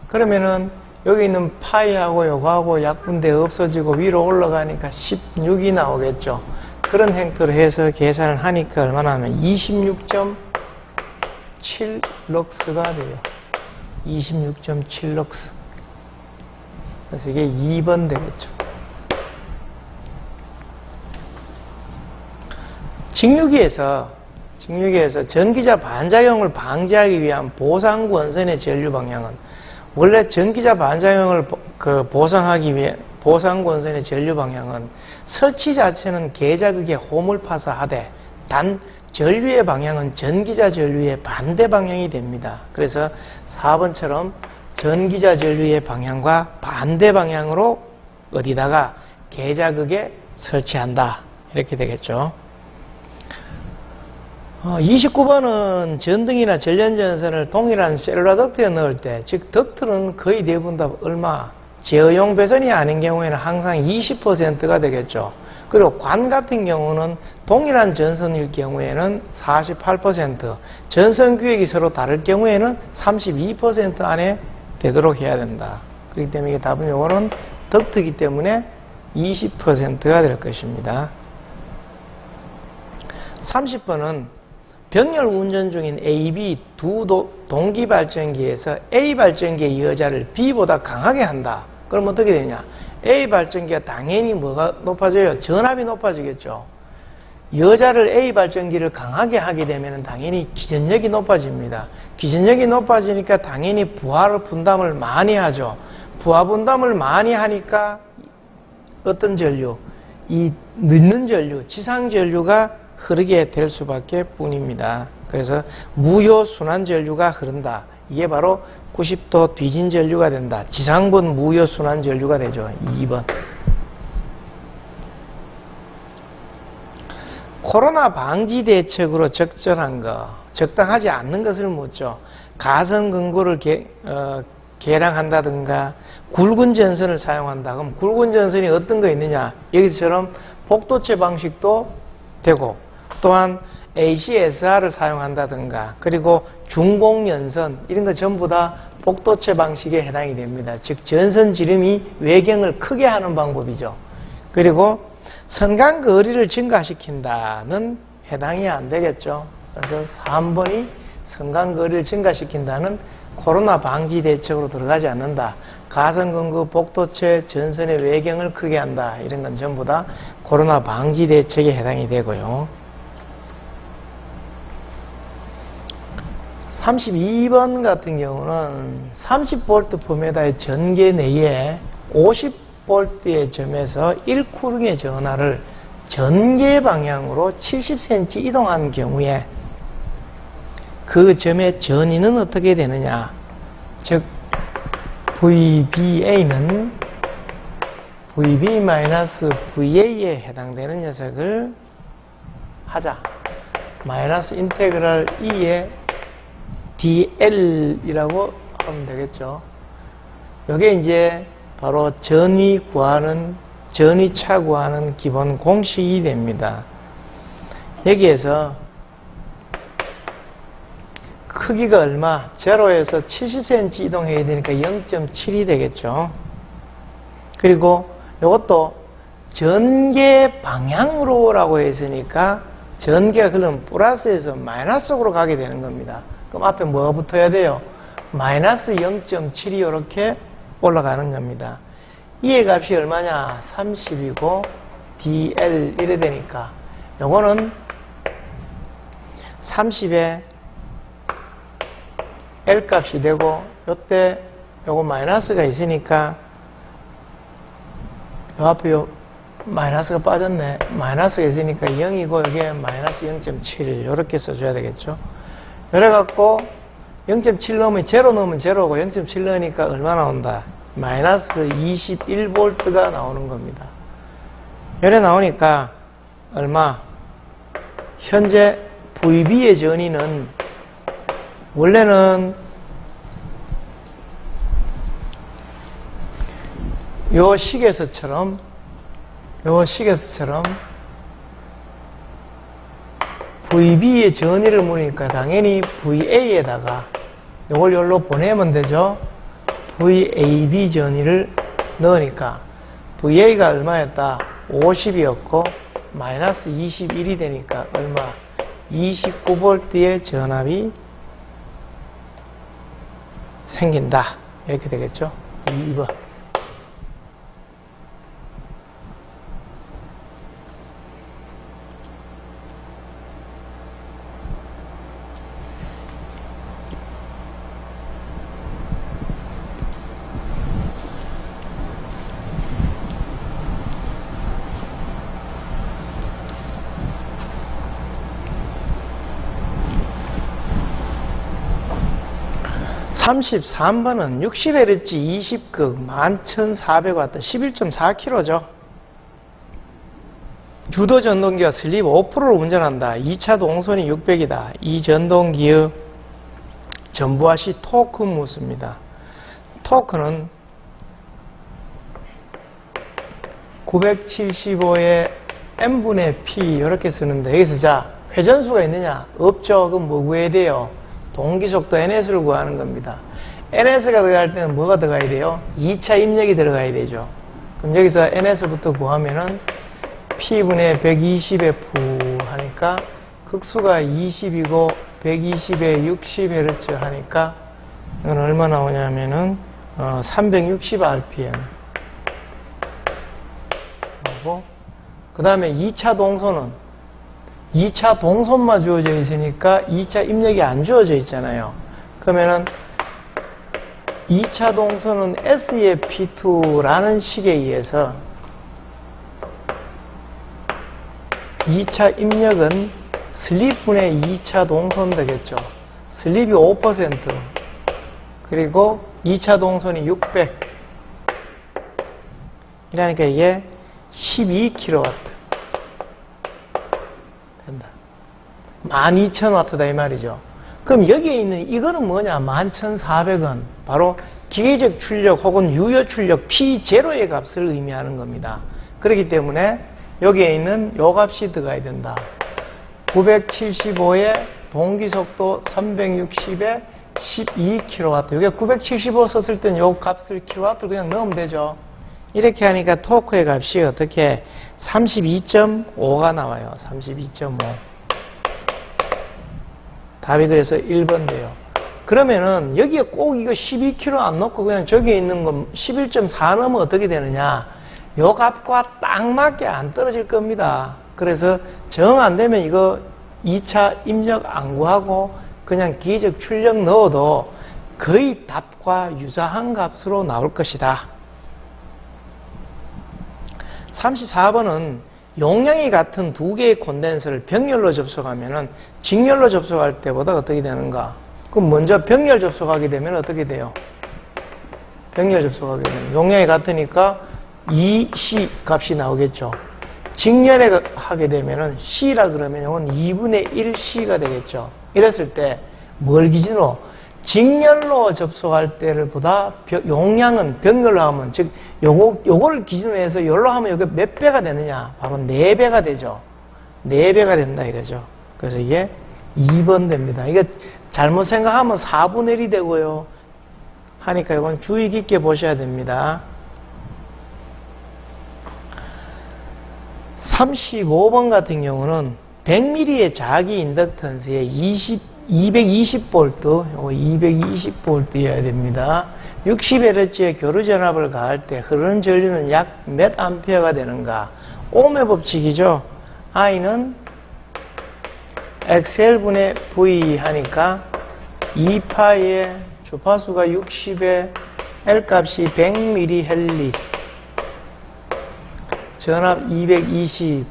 그러면은 여기 있는 파이하고 요거하고 약분돼 없어지고 위로 올라가니까 16이 나오겠죠. 그런 행태로 해서 계산을 하니까 얼마나 하면 26.7럭스가 돼요. 26.7럭스. 그래서 이게 2번 되겠죠. 직류기에서 전기자 반작용을 방지하기 위한 보상구 원선의 전류 방향은 원래 전기자 반작용을 보상하기 위해 보상구 원선의 전류 방향은 설치 자체는 계자극에 홈을 파서 하되 단 전류의 방향은 전기자 전류의 반대 방향이 됩니다. 그래서 4번처럼 전기자 전류의 방향과 반대 방향으로 어디다가 계자극에 설치한다. 이렇게 되겠죠. 29번은 전등이나 전련전선을 동일한 셀룰라 덕트에 넣을 때, 즉 덕트는 거의 대부분 다 얼마? 제어용 배선이 아닌 경우에는 항상 20%가 되겠죠. 그리고 관 같은 경우는 동일한 전선일 경우에는 48%, 전선 규격이 서로 다를 경우에는 32% 안에 되도록 해야 된다. 그렇기 때문에 답은 요거는 덕트이기 때문에 20%가 될 것입니다. 30번은 병렬 운전 중인 A, B 두 동기 발전기에서 A 발전기의 여자를 B보다 강하게 한다. 그럼 어떻게 되냐? A 발전기가 당연히 뭐가 높아져요? 전압이 높아지겠죠. 여자를 A 발전기를 강하게 하게 되면 당연히 기전력이 높아집니다. 기전력이 높아지니까 당연히 부하 분담을 많이 하죠. 부하 분담을 많이 하니까 어떤 전류? 이 늦는 전류, 지상 전류가 흐르게 될 수밖에 뿐입니다. 그래서 무효 순환 전류가 흐른다. 이게 바로 90도 뒤진 전류가 된다. 지상분 무효 순환 전류가 되죠. 2번. 코로나 방지 대책으로 적절한 거, 적당하지 않는 것을 묻죠. 가선 근고를 개량한다든가 굵은 전선을 사용한다. 그럼 굵은 전선이 어떤 거 있느냐? 여기서처럼 복도체 방식도 되고 또한 ACSR을 사용한다든가 그리고 중공연선 이런 거 전부 다 복도체 방식에 해당이 됩니다. 즉 전선 지름이 외경을 크게 하는 방법이죠. 그리고 선간 거리를 증가시킨다는 해당이 안 되겠죠. 그래서 3번이 선간 거리를 증가시킨다는 코로나 방지 대책으로 들어가지 않는다. 가선 근거 복도체 전선의 외경을 크게 한다. 이런 건 전부 다 코로나 방지 대책에 해당이 되고요. 32번 같은 경우는 30V 포메다의 전개 내에 50V의 점에서 1쿠릉의 전하를 전개 방향으로 70cm 이동한 경우에 그 점의 전위는 어떻게 되느냐? 즉 VBA는 VB-VA에 해당되는 녀석을 하자. 마이너스 인테그랄 E의 DL이라고 하면 되겠죠. 이게 이제 바로 전위차 구하는 기본 공식이 됩니다. 여기에서 크기가 얼마? 0에서 70cm 이동해야 되니까 0.7이 되겠죠. 그리고 이것도 전개 방향으로라고 했으니까 전개가 그러면 플러스에서 마이너스로 가게 되는 겁니다. 그럼 앞에 뭐가 붙어야 돼요? 마이너스 0.7이 이렇게 올라가는 겁니다. 이의 값이 얼마냐? 30이고 DL 이래 되니까 요거는 30에 L 값이 되고 요때 요거 마이너스가 있으니까 요 앞에 요 마이너스가 빠졌네. 마이너스가 있으니까 0이고 이게 마이너스 0.7 이렇게 써줘야 되겠죠. 그래갖고 0.7 넣으면 0 넣으면 0고 0.7 넣으니까 얼마 나온다? 마이너스 21V가 나오는 겁니다. 이래 나오니까 얼마? 현재 VB의 전위는 원래는 요 식에서처럼 VB의 전위를 물으니까 당연히 VA에다가 요걸 여기로 보내면 되죠. VAB 전위를 넣으니까 VA가 얼마였다? 50이었고 마이너스 21이 되니까 얼마? 29V의 전압이 생긴다. 이렇게 되겠죠. 2번. (33번은) 60Hz 20극 11,400W 11.4kg죠. 유도 전동기와 슬립 5%를 운전한다. 2차 동선이 600이다. 이 전동기의 전부하시 토크 묻습니다. 토크는 975의 n분의 p 이렇게 쓰는데 여기서 자 회전수가 있느냐? 없죠. 그럼 뭐 구해야 돼요? 동기속도 ns를 구하는 겁니다. ns가 들어갈 때는 뭐가 들어가야 돼요? 2차 입력이 들어가야 되죠. 그럼 여기서 ns부터 구하면은 p분의 120의 f 하니까 극수가 20이고 120에 60Hz 하니까 이건 얼마 나오냐면은 360rpm 하고 그 다음에 2차 동선은 2차 동선만 주어져 있으니까 2차 입력이 안 주어져 있잖아요. 그러면은 2차 동선은 S의 P2라는 식에 의해서 2차 입력은 슬립분의 2차 동선 되겠죠. 슬립이 5% 그리고 2차 동선이 600 이러니까 이게 12kW 된다. 12,000W다 이 말이죠. 그럼 여기에 있는 이거는 뭐냐? 11,400원 바로 기계적 출력 혹은 유효 출력 P0의 값을 의미하는 겁니다. 그렇기 때문에 여기에 있는 요 값이 들어가야 된다. 975에 동기속도 360에 12kW. 이게 975 썼을 땐 요 값을 kW를 그냥 넣으면 되죠. 이렇게 하니까 토크의 값이 어떻게 32.5가 나와요. 32.5. 답이 그래서 1번 돼요. 그러면은 여기에 꼭 이거 12kg 안 넣고 그냥 저기에 있는 거 11.4 넣으면 어떻게 되느냐? 요 값과 딱 맞게 안 떨어질 겁니다. 그래서 정 안 되면 이거 2차 입력 안 구하고 그냥 기계적 출력 넣어도 거의 답과 유사한 값으로 나올 것이다. 34번은 용량이 같은 두 개의 콘덴서를 병렬로 접속하면은 직렬로 접속할 때보다 어떻게 되는가? 그럼 먼저 병렬 접속하게 되면 어떻게 돼요? 병렬 접속하게 되면 용량이 같으니까 2C 값이 나오겠죠. 직렬에 하게 되면은 C라 그러면 이건 2분의 1C가 되겠죠. 이랬을 때 뭘 기준으로? 직렬로 접속할 때를 보다 용량은 병렬로 하면 즉 요거를 기준으로 해서 열로 하면 이게 몇 배가 되느냐? 바로 4배가 되죠. 4배가 된다 이거죠. 그래서 이게 2번 됩니다. 이게 잘못 생각하면 4분의 1이 되고요. 하니까 이건 주의 깊게 보셔야 됩니다. 35번 같은 경우는 100ml의 자기 인덕턴스에 220V, 요거 220V여야 됩니다. 60Hz의 교류 전압을 가할 때 흐르는 전류는 약 몇 암페어가 되는가? 옴의 법칙이죠. I는 XL분의 V 하니까 2파의 주파수가 60에 L 값이 100mH 전압 220에서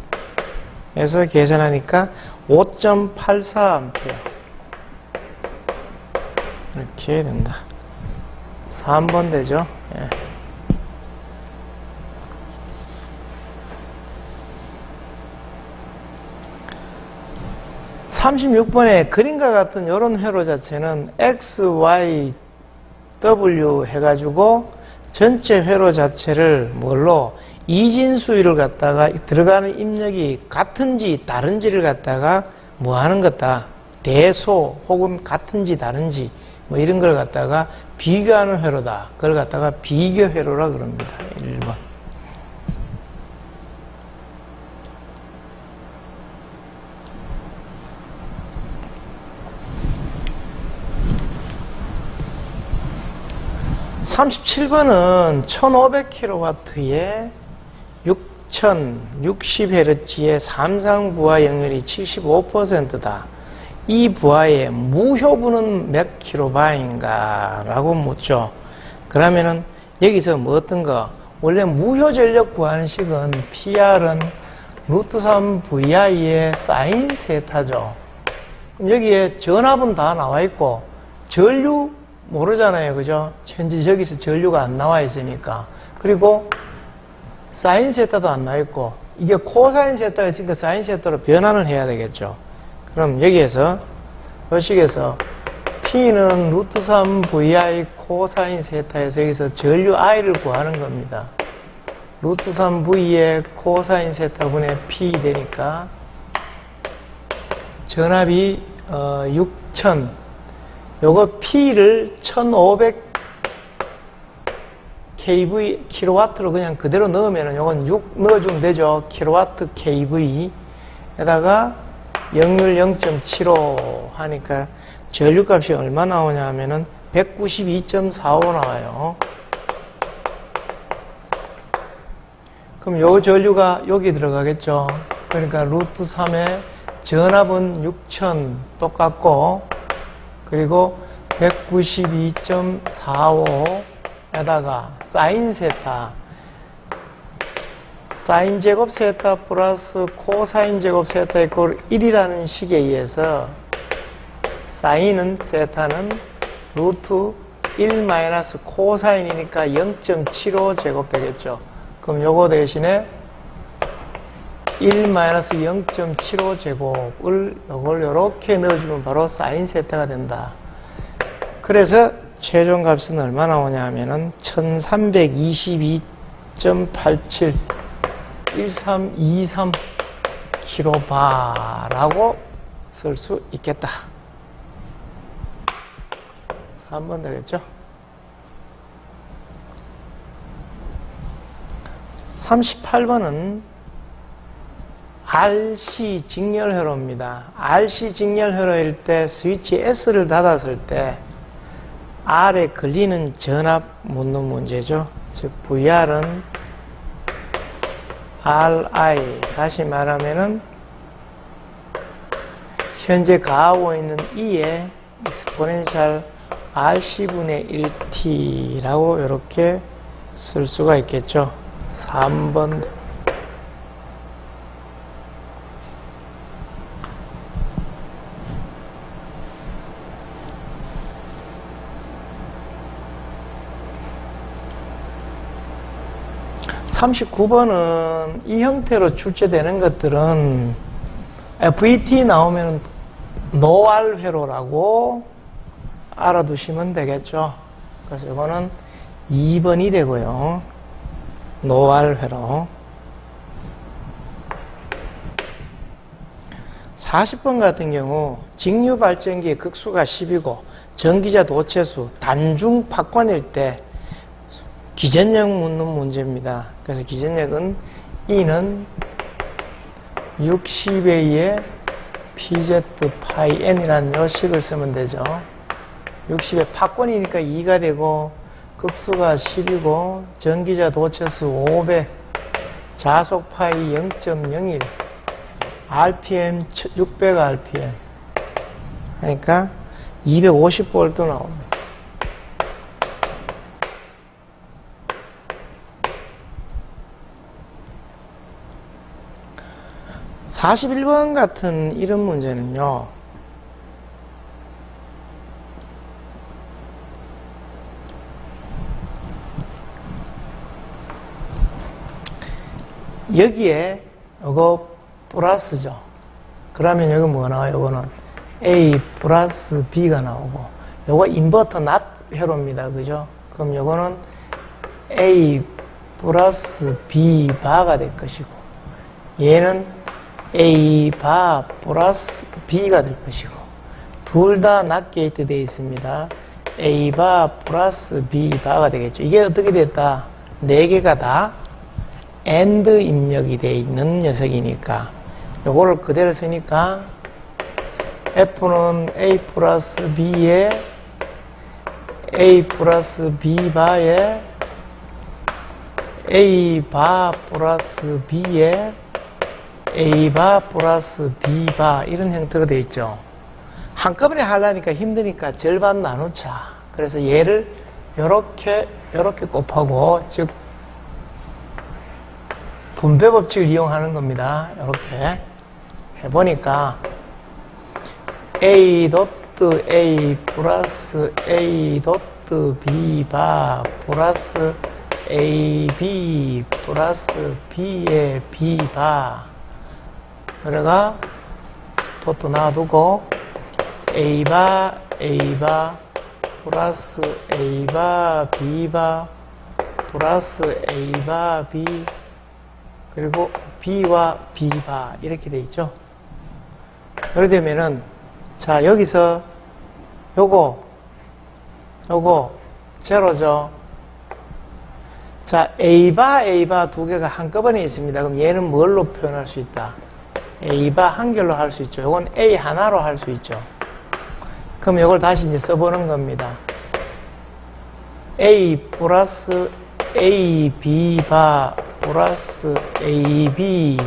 계산하니까 5.84A 이렇게 된다. 3번 되죠. 예. (36번에) 그림과 같은 이런 회로 자체는 X, Y, W 해가지고 전체 회로 자체를 뭘로 이진수위를 갖다가 들어가는 입력이 같은지 다른지를 갖다가 뭐 하는 거다. 대소 혹은 같은지 다른지 뭐 이런 걸 갖다가 비교하는 회로다. 그걸 갖다가 비교 회로라 그럽니다. 1번. (37번은) 1500kW에 6060Hz의 삼상 부하 역률이 75%다. 이 부하의 무효분은 몇 킬로바인가? 라고 묻죠. 그러면은 여기서 뭐 어떤 거? 원래 무효 전력 구하는 식은 PR은 루트3 VI의 사인 세타죠. 그럼 여기에 전압은 다 나와 있고 전류 모르잖아요. 그죠? 현재 저기서 전류가 안 나와 있으니까. 그리고 사인 세타도 안 나와 있고 이게 코사인 세타가 있으니까 사인 세타로 변환을 해야 되겠죠. 그럼 여기에서 요식에서 P는 루트3 VI 코사인 세타에서 여기서 전류 I를 구하는 겁니다. 루트3 V의 코사인 세타분의 P 되니까 전압이 6000 요거 P를 1500 kV 킬로와트로 그냥 그대로 넣으면은 요건 6 넣어주면 되죠. 킬로와트 kV 에다가 역률 0.75 하니까 전류값이 얼마 나오냐 하면은 192.45 나와요. 그럼 요 전류가 여기 들어가겠죠. 그러니까 루트 3의 전압은 6000 똑같고 그리고 192.45에다가 사인 세타 사인 제곱 세타 플러스 코사인 제곱 세타 이꼴 1이라는 식에 의해서 사인은 세타는 루트 1 마이너스 코사인이니까 0.75 제곱 되겠죠. 그럼 요거 대신에 1 마이너스 0.75 제곱을 요걸 요렇게 넣어주면 바로 사인 세타가 된다. 그래서 최종 값은 얼마 나오냐 하면은 1322.87 1323 킬로바라고 쓸 수 있겠다. 3번 되겠죠? 38번은 RC 직렬회로입니다. RC 직렬회로일 때 스위치 S를 닫았을 때 R에 걸리는 전압 묻는 문제죠. 즉 VR은 RI 다시 말하면은 현재 가하고 있는 E의 익스포넨셜 RC분의 1T라고 이렇게 쓸 수가 있겠죠. 3번 39번은 이 형태로 출제되는 것들은 VT 나오면 노알회로라고 알아두시면 되겠죠. 그래서 이거는 2번이 되고요. 노알회로. 40번 같은 경우 직류발전기의 극수가 10이고 전기자 도체수 단중 팍관일 때 기전력 묻는 문제입니다. 그래서 기전력은 E는 60A의 PZ 파이 N이라는 요식을 쓰면 되죠. 60의 팍권이니까 2가 되고 극수가 10이고 전기자 도체수 500 자속 파이 0.01 RPM 600 RPM 그러니까 250V 나옵니다. 41번 같은 이런 문제는요. 여기에 이거 플러스죠. 그러면 여기 뭐가 나와요? 이거는 A 플러스 B가 나오고 요거 인버터 낫 회로입니다. 그죠? 그럼 요거는 A 플러스 B 바가 될 것이고, 얘는 A 바 플러스 B가 될 것이고, 둘 다 not 게이트 되어 있습니다. A 바 플러스 B 바가 되겠죠. 이게 어떻게 됐다? 네 개가 다 AND 입력이 되어 있는 녀석이니까, 요거를 그대로 쓰니까, F는 A 플러스 B에 A 플러스 B 바에 A 바 플러스 B에 A 바 플러스 B 바 이런 형태로 되어 있죠. 한꺼번에 하려니까 힘드니까 절반 나누자. 그래서 얘를 요렇게 곱하고, 즉 분배 법칙을 이용하는 겁니다. 이렇게 해보니까 A 도트 A 플러스 A 도트 B 바 플러스 A B 플러스 B의 B 바, 그래가 도트 놔두고 A 바 플러스 A 바 B 바 플러스 A 바 B, 그리고 B와 B바 이렇게 돼 있죠. 그렇게 되면은, 자, 여기서 요거 제로죠. 자, A바 두 개가 한꺼번에 있습니다. 그럼 얘는 뭘로 표현할 수 있다? A바 한결로 할 수 있죠. 요건 A 하나로 할 수 있죠. 그럼 이걸 다시 이제 써보는 겁니다. A 플러스 AB바 플러스 AB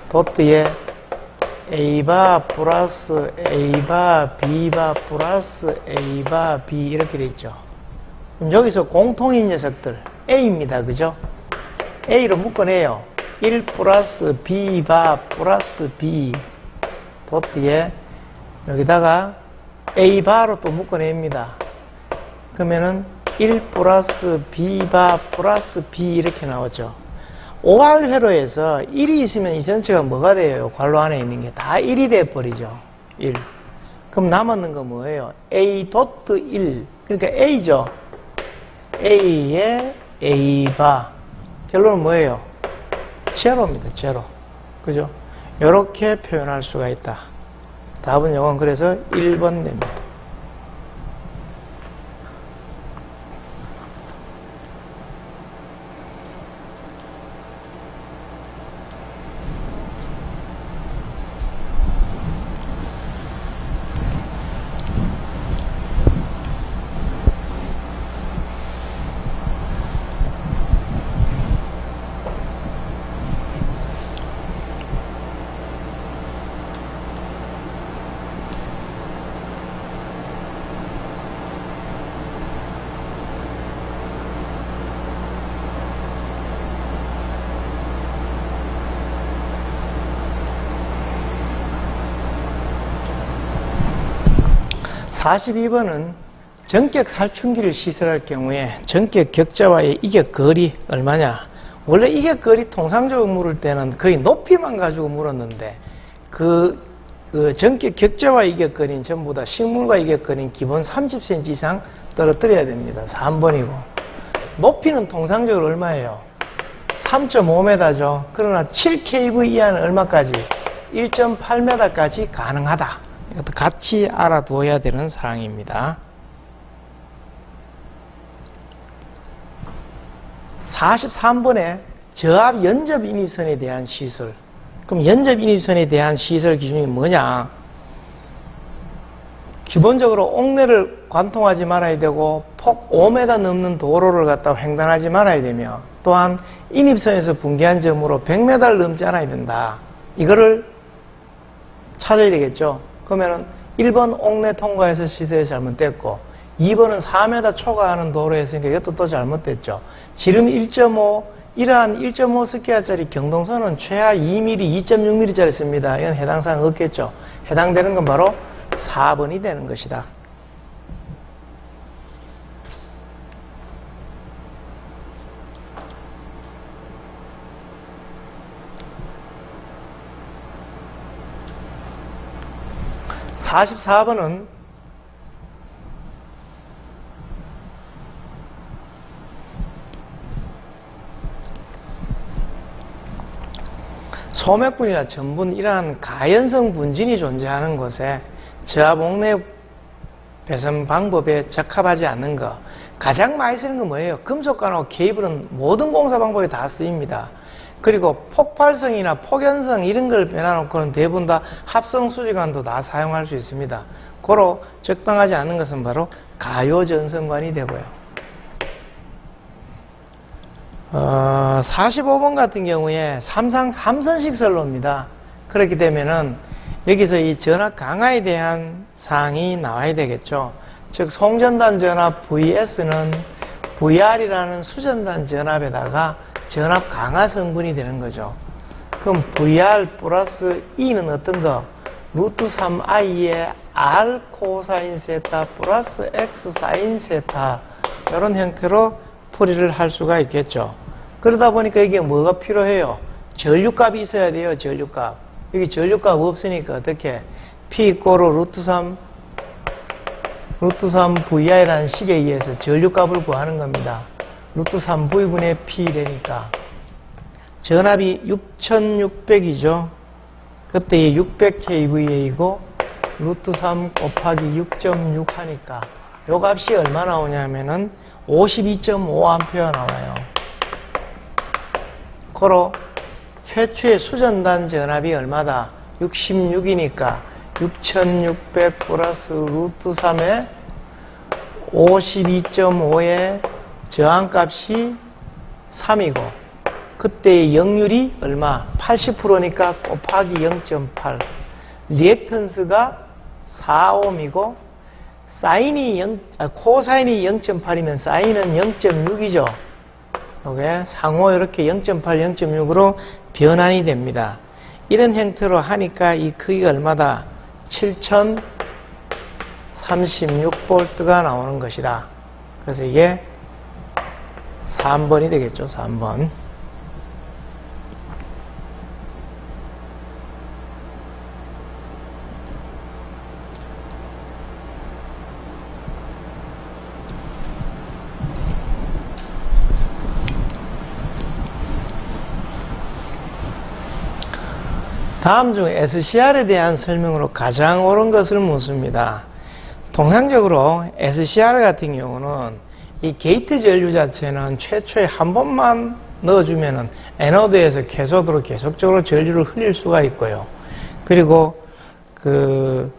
도트에 A바 플러스 A바 B바 플러스 A바 B 이렇게 돼 있죠. 그럼 여기서 공통인 녀석들 A입니다. 그죠? A로 묶어내요. 1 플러스 B바 플러스 B 도트에 여기다가 A바로 또 묶어냅니다. 그러면은 1 플러스 B바 플러스 B 이렇게 나오죠. OR 회로에서 1이 있으면 이 전체가 뭐가 돼요? 괄호 안에 있는 게 다 1이 돼버리죠. 1. 그럼 남았는 거 뭐예요? A 도트 1. 그러니까 A죠. A에 A바. 결론은 뭐예요? 제로입니다. 제로. 그죠? 이렇게 표현할 수가 있다. 답은 요건 그래서 1번 됩니다. 사십이 번은 전격 살충기를 시설할 경우에 전격 격자와의 이격거리 얼마냐? 원래 이격거리 통상적으로 물을 때는 거의 높이만 가지고 물었는데 그 전격 격자와 이격거리는 전부 다 식물과 이격거리는 기본 30cm 이상 떨어뜨려야 됩니다. 3번이고 높이는 통상적으로 얼마예요? 3.5m죠. 그러나 7kV 이하는 얼마까지? 1.8m까지 가능하다. 이것도 같이 알아두어야 되는 사항입니다. 43번에 저압 연접 인입선에 대한 시설. 그럼 연접 인입선에 대한 시설 기준이 뭐냐? 기본적으로 옥내를 관통하지 말아야 되고 폭 5m 넘는 도로를 갖다가 횡단하지 말아야 되며, 또한 인입선에서 분기한 점으로 100m를 넘지 않아야 된다. 이거를 찾아야 되겠죠. 그러면은 1번 옥내 통과해서 시설이 잘못됐고 2번은 4m 초과하는 도로였으니까 이것도 또 잘못됐죠. 지름 1.5, 이러한 1.5 스퀘어짜리 경동선은 최하 2mm, 2.6mm짜리 씁니다. 이건 해당 사항 없겠죠. 해당되는 건 바로 4번이 되는 것이다. (44번은) 소맥분이나 전분 이러한 가연성 분진이 존재하는 곳에 저하복내 배선 방법에 적합하지 않는 거. 가장 많이 쓰는 건 뭐예요? 금속관하고 케이블은 모든 공사 방법에 다 쓰입니다. 그리고 폭발성이나 폭연성 이런 걸 빼놔놓고는 대부분 다 합성 수지관도 다 사용할 수 있습니다. 고로 적당하지 않은 것은 바로 가요전선관이 되고요. 45번 같은 경우에 삼상 3선식 선로입니다. 그렇게 되면은 여기서 이 전압 강화에 대한 사항이 나와야 되겠죠. 즉 송전단 전압 VS는 VR이라는 수전단 전압에다가 전압 강화 성분이 되는 거죠. 그럼 VR 플러스 E는 어떤 거? 루트 3I의 R 코사인 세타 플러스 X 사인 세타 이런 형태로 풀이를 할 수가 있겠죠. 그러다 보니까 이게 뭐가 필요해요? 전류값이 있어야 돼요. 전류값. 여기 전류값 없으니까 어떻게? P 고로 루트 3 VI라는 식에 의해서 전류값을 구하는 겁니다. 루트 3V분의 P 되니까 전압이 6600이죠. 그때 600kVA이고 루트 3 곱하기 6.6 하니까 요 값이 얼마 나오냐면은 52.5A 나와요. 고로 최초의 수전단 전압이 얼마다? 66이니까 6600 플러스 루트 3에 52.5의 저항값이 3이고 그때의 역률이 얼마? 80%니까 곱하기 0.8 리액턴스가 4옴이고 코사인이 0.8이면 사인은 0.6이죠. 이게 상호 이렇게 0.8, 0.6으로 변환이 됩니다. 이런 형태로 하니까 이 크기가 얼마다? 7036V가 나오는 것이다. 그래서 이게 3번이 되겠죠. 3번. 다음 중 SCR에 대한 설명으로 가장 옳은 것을 묻습니다. 통상적으로 SCR 같은 경우는 이 게이트 전류 자체는 최초에 한 번만 넣어주면은 에너드에서 캐소드로 계속적으로 전류를 흘릴 수가 있고요. 그리고 그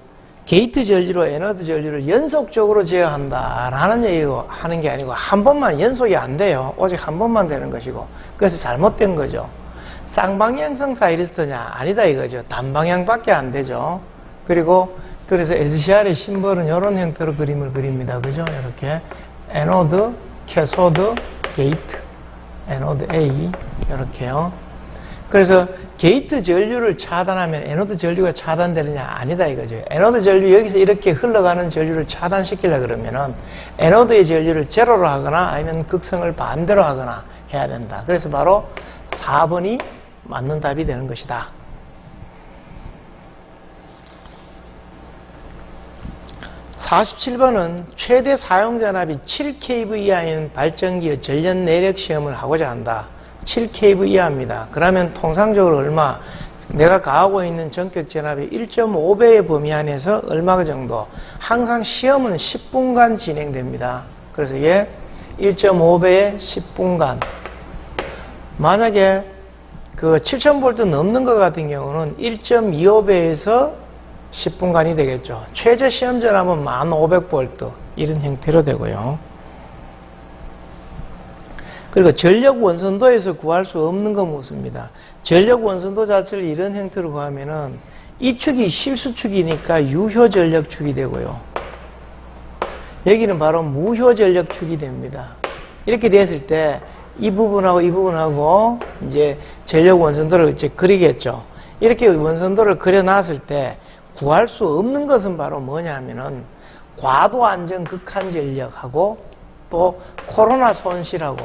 게이트 전류로 에너드 전류를 연속적으로 제어한다라는 얘기고 하는 게 아니고 한 번만 연속이 안 돼요. 오직 한 번만 되는 것이고 그래서 잘못된 거죠. 쌍방향성 사이리스트냐? 아니다 이거죠. 단방향밖에 안 되죠. 그리고 그래서 SCR의 심벌은 이런 형태로 그림을 그립니다. 그죠? 이렇게 에노드, 캐소드, 게이트, 에노드 A 이렇게요. 그래서 게이트 전류를 차단하면 에노드 전류가 차단되느냐? 아니다 이거죠. 에노드 전류 여기서 이렇게 흘러가는 전류를 차단시키려고 그러면은 에노드의 전류를 제로로 하거나 아니면 극성을 반대로 하거나 해야 된다. 그래서 바로 4번이 맞는 답이 되는 것이다. 47번은 최대 사용 전압이 7kV 이하인 발전기의 전력 내력 시험을 하고자 한다. 7kV 이하입니다. 그러면 통상적으로 얼마? 내가 가하고 있는 전격 전압의 1.5배의 범위 안에서 얼마 정도? 항상 시험은 10분간 진행됩니다. 그래서 얘 1.5배의 10분간. 만약에 그 7000V 넘는 것 같은 경우는 1.25배에서 10분간이 되겠죠. 최저 시험 전압은 1500V 이런 형태로 되고요. 그리고 전력 원선도에서 구할 수 없는 거 묻습니다. 전력 원선도 자체를 이런 형태로 구하면은 이 축이 실수축이니까 유효전력축이 되고요. 여기는 바로 무효전력축이 됩니다. 이렇게 됐을 때 이 부분하고 이 부분하고 이제 전력 원선도를 이제 그리겠죠. 이렇게 원선도를 그려놨을 때 구할 수 없는 것은 바로 뭐냐 하면은 과도 안정 극한 전력하고 또 코로나 손실하고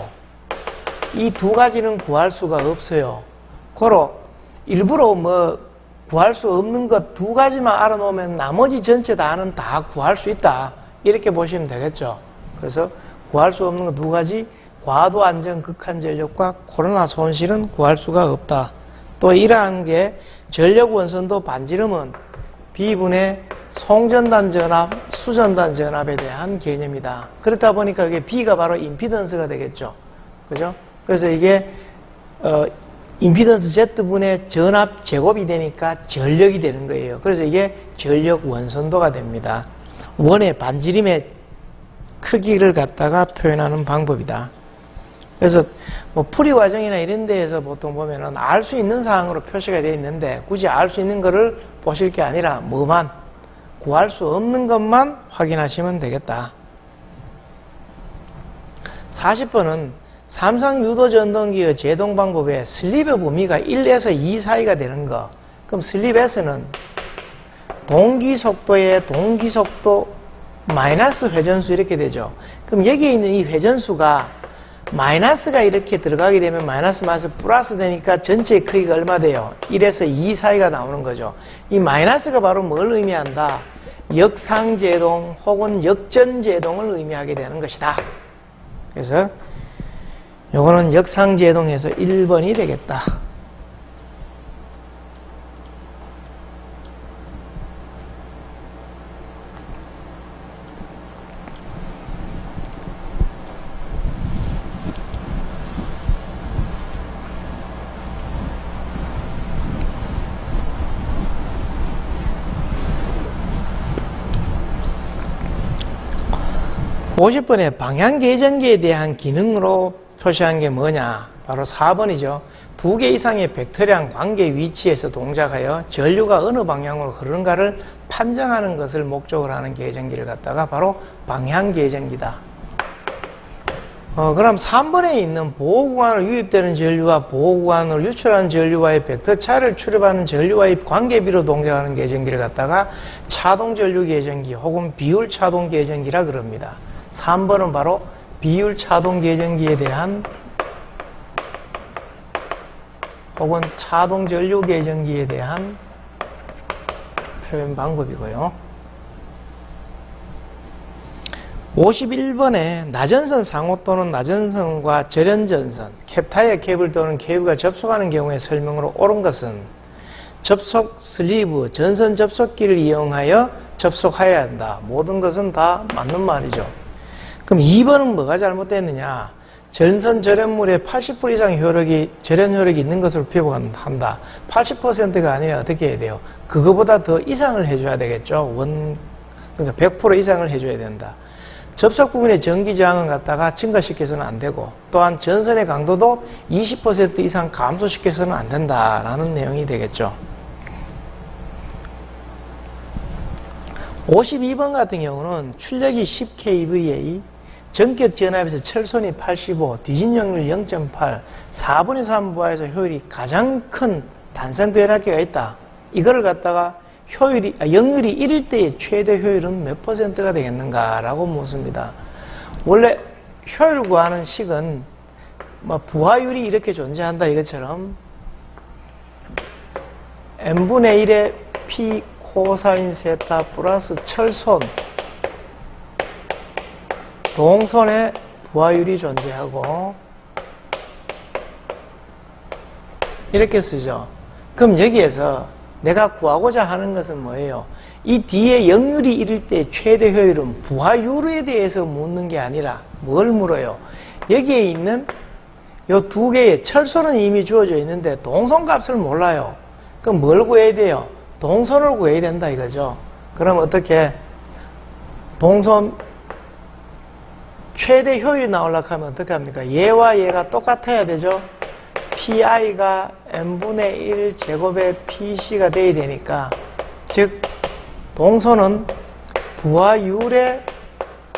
이 두 가지는 구할 수가 없어요. 고로 일부러 뭐 구할 수 없는 것 두 가지만 알아놓으면 나머지 전체 다는 다 구할 수 있다. 이렇게 보시면 되겠죠. 그래서 구할 수 없는 것 두 가지 과도 안정 극한 전력과 코로나 손실은 구할 수가 없다. 또 이러한 게 전력 원선도 반지름은 B분의 송전단 전압, 수전단 전압에 대한 개념이다. 그렇다 보니까 이게 B가 바로 임피던스가 되겠죠. 그죠? 그래서 이게 임피던스 Z분의 전압 제곱이 되니까 전력이 되는 거예요. 그래서 이게 전력 원선도가 됩니다. 원의 반지름의 크기를 갖다가 표현하는 방법이다. 그래서 뭐 풀이 과정이나 이런 데에서 보통 보면은 알 수 있는 사항으로 표시가 되어 있는데 굳이 알 수 있는 거를 보실 게 아니라 뭐만 구할 수 없는 것만 확인하시면 되겠다. 40번은 삼성 유도 전동기의 제동 방법에 슬립의 범위가 1에서 2 사이가 되는 거. 그럼 슬립에서는 동기 속도에 동기 속도 마이너스 회전수 이렇게 되죠. 그럼 여기에 있는 이 회전수가 마이너스가 이렇게 들어가게 되면 마이너스 플러스 되니까 전체의 크기가 얼마 돼요? 1에서 2 사이가 나오는 거죠. 이 마이너스가 바로 뭘 의미한다? 역상제동 혹은 역전제동을 의미하게 되는 것이다. 그래서 요거는 역상제동에서 1번이 되겠다. 50번에 방향계전기에 대한 기능으로 표시한 게 뭐냐? 바로 4번이죠. 2개 이상의 벡터량 관계 위치에서 동작하여 전류가 어느 방향으로 흐르는가를 판정하는 것을 목적으로 하는 계전기를 갖다가 바로 방향계전기다. 그럼 3번에 있는 보호구간으로 유입되는 전류와 보호구간으로 유출하는 전류와의 벡터 차를 출입하는 전류와의 관계비로 동작하는 계전기를 갖다가 차동전류계전기 혹은 비율차동계전기라 그럽니다. 3번은 바로 비율차동계전기에 대한 혹은 차동전류계전기에 대한 표현 방법이고요. 51번에 나전선 상호 또는 나전선과 절연전선, 캡타이어 케이블 또는 케이블과 접속하는 경우의 설명으로 옳은 것은 접속 슬리브, 전선 접속기를 이용하여 접속해야 한다. 모든 것은 다 맞는 말이죠. 그럼 2번은 뭐가 잘못됐느냐? 전선 절연물에 80% 이상 절연 효력이 있는 것으로 표현한다. 80%가 아니라 어떻게 해야 돼요? 그거보다 더 이상을 해줘야 되겠죠. 그러니까 100% 이상을 해줘야 된다. 접속 부분의 전기 저항을 갖다가 증가시켜서는 안 되고, 또한 전선의 강도도 20% 이상 감소시켜서는 안 된다라는 내용이 되겠죠. 52번 같은 경우는 출력이 10kVA, 전격 전압에서 철선이 85, 뒤진력률 0.8, 4분의 3 부하에서 효율이 가장 큰 단선 변압기가 있다. 이거를 갖다가 역률이 1일 때의 최대 효율은 몇 %가 되겠는가라고 묻습니다. 원래 효율 구하는 식은 부하율이 이렇게 존재한다 이것처럼 n분의 1의 p 코사인 세타 플러스 철손 동선의 부하율이 존재하고 이렇게 쓰죠. 그럼 여기에서 내가 구하고자 하는 것은 뭐예요? 이 뒤에 역률이 이를 때 최대 효율은 부하율에 대해서 묻는 게 아니라 뭘 물어요? 여기에 있는 이 두 개의 철선은 이미 주어져 있는데 동선 값을 몰라요. 그럼 뭘 구해야 돼요? 동선을 구해야 된다 이거죠. 그럼 어떻게 동선 최대 효율이 나오려고 하면 어떻게 합니까? 얘와 얘가 똑같아야 되죠. PI가 n분의 1 제곱의 PC가 돼야 되니까, 즉 동선은 부하율의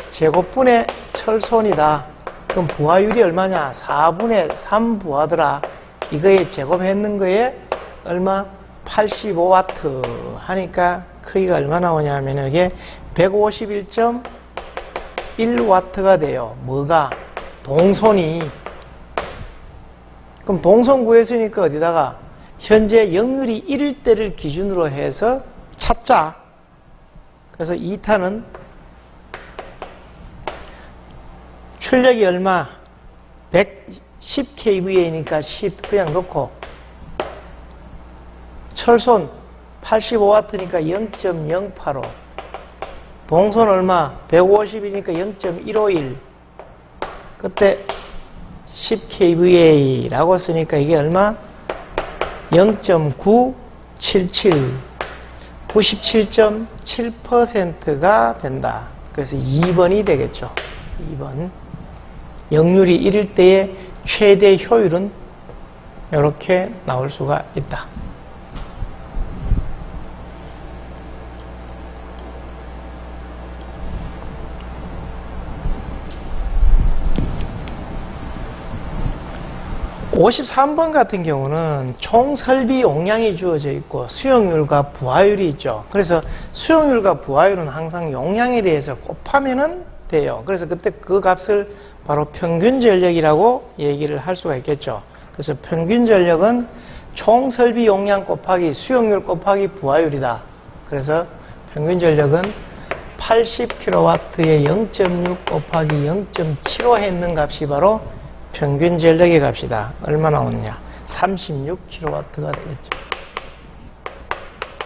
제곱분의 철선이다. 그럼 부하율이 얼마냐? 4분의 3 부하더라. 이거에 제곱했는 거에 얼마? 85W 하니까 크기가 얼마 나오냐 하면 이게 151.1W가 돼요. 뭐가? 동선이. 그럼 동선 구했으니까 어디다가 현재 역률이 1일 때를 기준으로 해서 찾자. 그래서 2타는 출력이 얼마? 110kVA니까 10 그냥 넣고 철손 85W니까 0.085. 동선 얼마? 150이니까 0.151. 그때 10kVA라고 쓰니까 이게 얼마? 0.977. 97.7%가 된다. 그래서 2번이 되겠죠. 2번. 역률이 1일 때의 최대 효율은 이렇게 나올 수가 있다. (53번) 같은 경우는 총 설비 용량이 주어져 있고 수용률과 부하율이 있죠. 그래서 수용률과 부하율은 항상 용량에 대해서 곱하면은 돼요. 그래서 그때 그 값을 바로 평균 전력이라고 얘기를 할 수가 있겠죠. 그래서 평균 전력은 총 설비 용량 곱하기 수용률 곱하기 부하율이다. 그래서 평균 전력은 80kW에 0.6 곱하기 0.75 했는 값이 바로 평균 전력의 값이다. 얼마 나오느냐? 36kW가 되겠죠.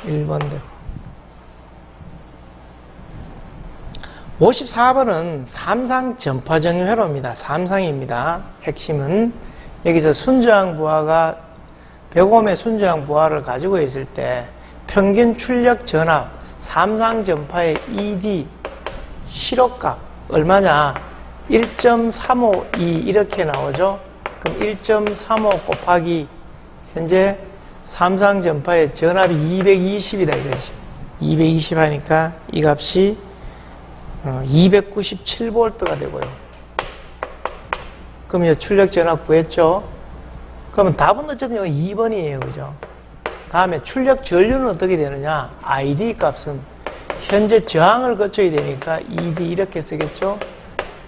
1번 되고. 54번은 삼상 전파정유 회로입니다. 삼상입니다. 핵심은 여기서 순저항 부하가 100ohm의 순저항 부하를 가지고 있을 때 평균 출력 전압 삼상 전파의 ED 실효값 얼마냐? 1.352 이렇게 나오죠. 그럼 1.35 곱하기 현재 삼상 전파의 전압이 220이다 이거지. 220 하니까 이 값이 297V가 되고요. 그럼 이 출력 전압 구했죠. 그러면 답은 어쨌든 2번이에요. 그죠? 다음에 출력 전류는 어떻게 되느냐? ID 값은 현재 저항을 거쳐야 되니까 ED 이렇게 쓰겠죠.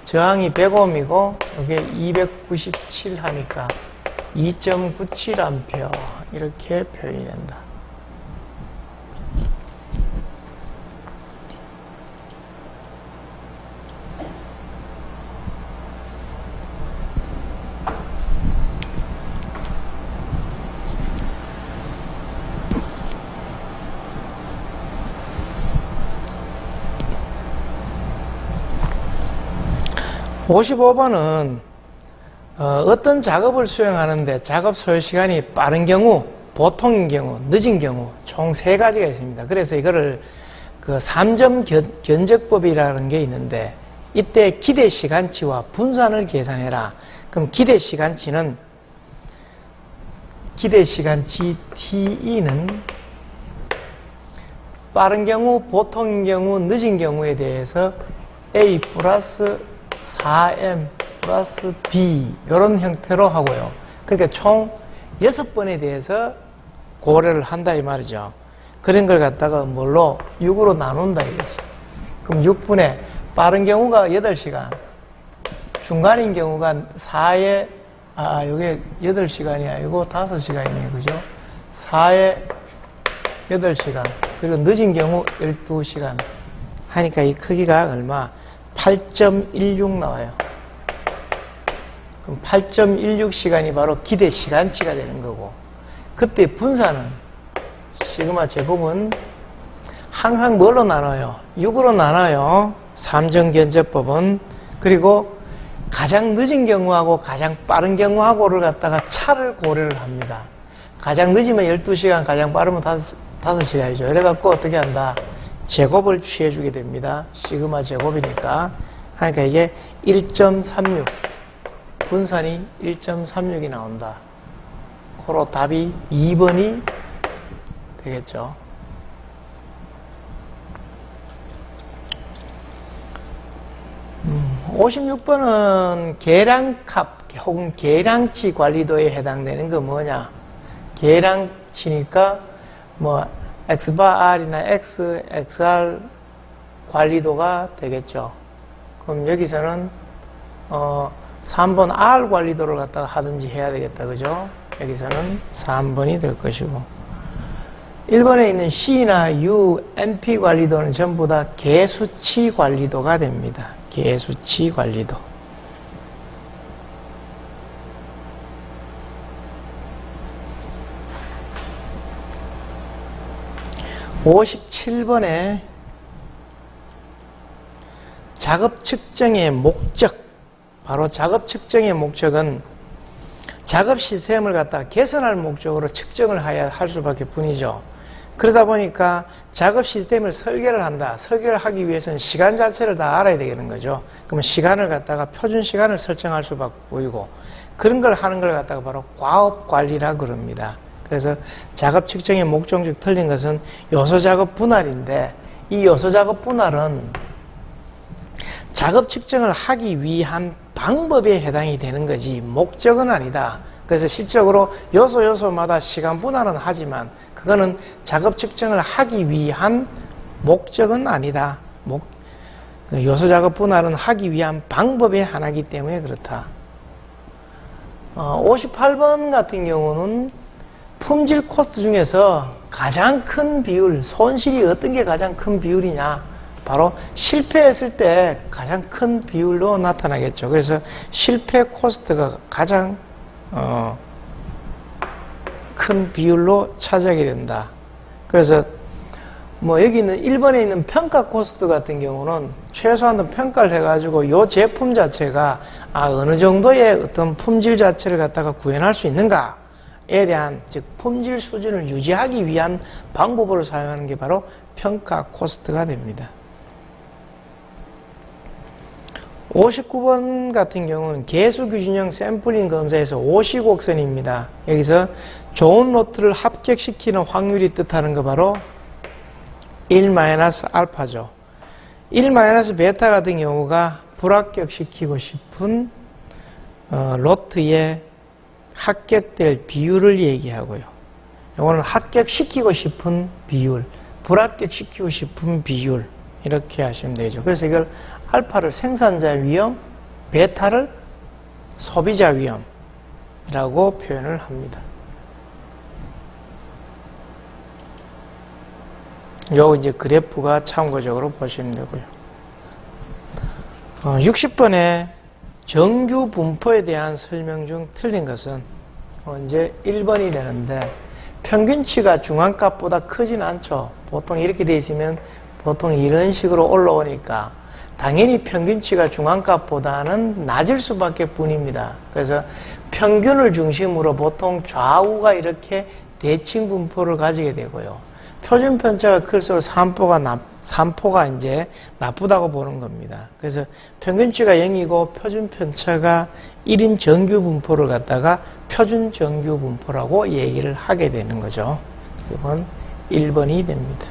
저항이 100ohm이고 이게 297 하니까 2.97A 이렇게 표현이 된다. (55번은) 어떤 작업을 수행하는데 작업 소요 시간이 빠른 경우, 보통인 경우, 늦은 경우 총 3가지가 있습니다. 그래서 이거를 그 3점 견적법이라는 게 있는데 이때 기대 시간치와 분산을 계산해라. 그럼 기대 시간치 TE는 빠른 경우, 보통인 경우, 늦은 경우에 대해서 A 플러스 4M 플러스 B 이런 형태로 하고요. 그러니까 총 6번에 대해서 고려를 한다 이 말이죠. 그런 걸 갖다가 뭘로? 6으로 나눈다 이거지. 그럼 6분의 빠른 경우가 8시간, 중간인 경우가 4에 이게 8시간이 아니고 5시간이네요. 그죠? 4에 8시간. 그리고 늦은 경우 12시간. 하니까 이 크기가 얼마? 8.16 나와요. 그럼 8.16시간이 바로 기대 시간치가 되는 거고, 그때 분산은 시그마 제곱은 항상 뭘로 나눠요? 6으로 나눠요. 3점 견적법은. 그리고 가장 늦은 경우하고 가장 빠른 경우하고를 갖다가 차를 고려를 합니다. 가장 늦으면 12시간, 가장 빠르면 5시간이죠. 이래갖고 어떻게 한다? 제곱을 취해주게 됩니다. 시그마 제곱이니까. 그러니까 이게 1.36. 분산이 1.36이 나온다. 그로 답이 2번이 되겠죠. (56번은) 계량값 혹은 계량치 관리도에 해당되는 거 뭐냐? 계량치니까 뭐 Xbar이나 X, XR 관리도가 되겠죠. 그럼 여기서는 3번 R 관리도를 갖다가 하든지 해야 되겠다. 그죠? 여기서는 3번이 될 것이고, 1번에 있는 C나 U, MP 관리도는 전부 다 계수치 관리도가 됩니다. 계수치 관리도. 57번에 작업 측정의 목적, 바로 작업 측정의 목적은 작업 시스템을 갖다 개선할 목적으로 측정을 해야 할 수밖에 뿐이죠. 그러다 보니까 작업 시스템을 설계를 한다. 설계를 하기 위해서는 시간 자체를 다 알아야 되는 거죠. 그러면 시간을 갖다가 표준 시간을 설정할 수밖에 보이고, 그런 걸 하는 걸 갖다가 바로 과업 관리라 그럽니다. 그래서 작업 측정의 목적 중 틀린 것은 요소 작업 분할인데, 이 요소 작업 분할은 작업 측정을 하기 위한 방법에 해당이 되는 거지 목적은 아니다. 그래서 실적으로 요소마다 시간 분할은 하지만 그거는 작업 측정을 하기 위한 목적은 아니다. 요소 작업 분할은 하기 위한 방법의 하나이기 때문에 그렇다. 58번 같은 경우는 품질 코스트 중에서 가장 큰 비율, 손실이 어떤 게 가장 큰 비율이냐? 바로 실패했을 때 가장 큰 비율로 나타나겠죠. 그래서 실패 코스트가 가장 큰 비율로 차지하게 된다. 그래서 뭐 여기 있는 1번에 있는 평가 코스트 같은 경우는 최소한 평가를 해가지고 이 제품 자체가 어느 정도의 어떤 품질 자체를 갖다가 구현할 수 있는가에 대한, 즉 품질 수준을 유지하기 위한 방법으로 사용하는 게 바로 평가 코스트가 됩니다. 59번 같은 경우는 개수규진형 샘플링 검사에서 오시곡선입니다. 여기서 좋은 노트를 합격시키는 확률이 뜻하는 거 바로 1-알파죠. 1-베타 같은 경우가 불합격시키고 싶은 로트의 합격될 비율을 얘기하고요. 이거는 합격시키고 싶은 비율, 불합격시키고 싶은 비율, 이렇게 하시면 되죠. 그래서 이걸 알파를 생산자 위험, 베타를 소비자 위험이라고 표현을 합니다. 요 이제 그래프가 참고적으로 보시면 되고요. 60번에 정규 분포에 대한 설명 중 틀린 것은 이제 1번이 되는데, 평균치가 중앙값보다 크진 않죠. 보통 이렇게 되어 있으면 보통 이런 식으로 올라오니까 당연히 평균치가 중앙값보다는 낮을 수밖에 뿐입니다. 그래서 평균을 중심으로 보통 좌우가 이렇게 대칭 분포를 가지게 되고요. 표준 편차가 클수록 산포가 이제 나쁘다고 보는 겁니다. 그래서 평균치가 0이고 표준 편차가 1인 정규 분포를 갖다가 표준 정규 분포라고 얘기를 하게 되는 거죠. 이건 1번이 됩니다.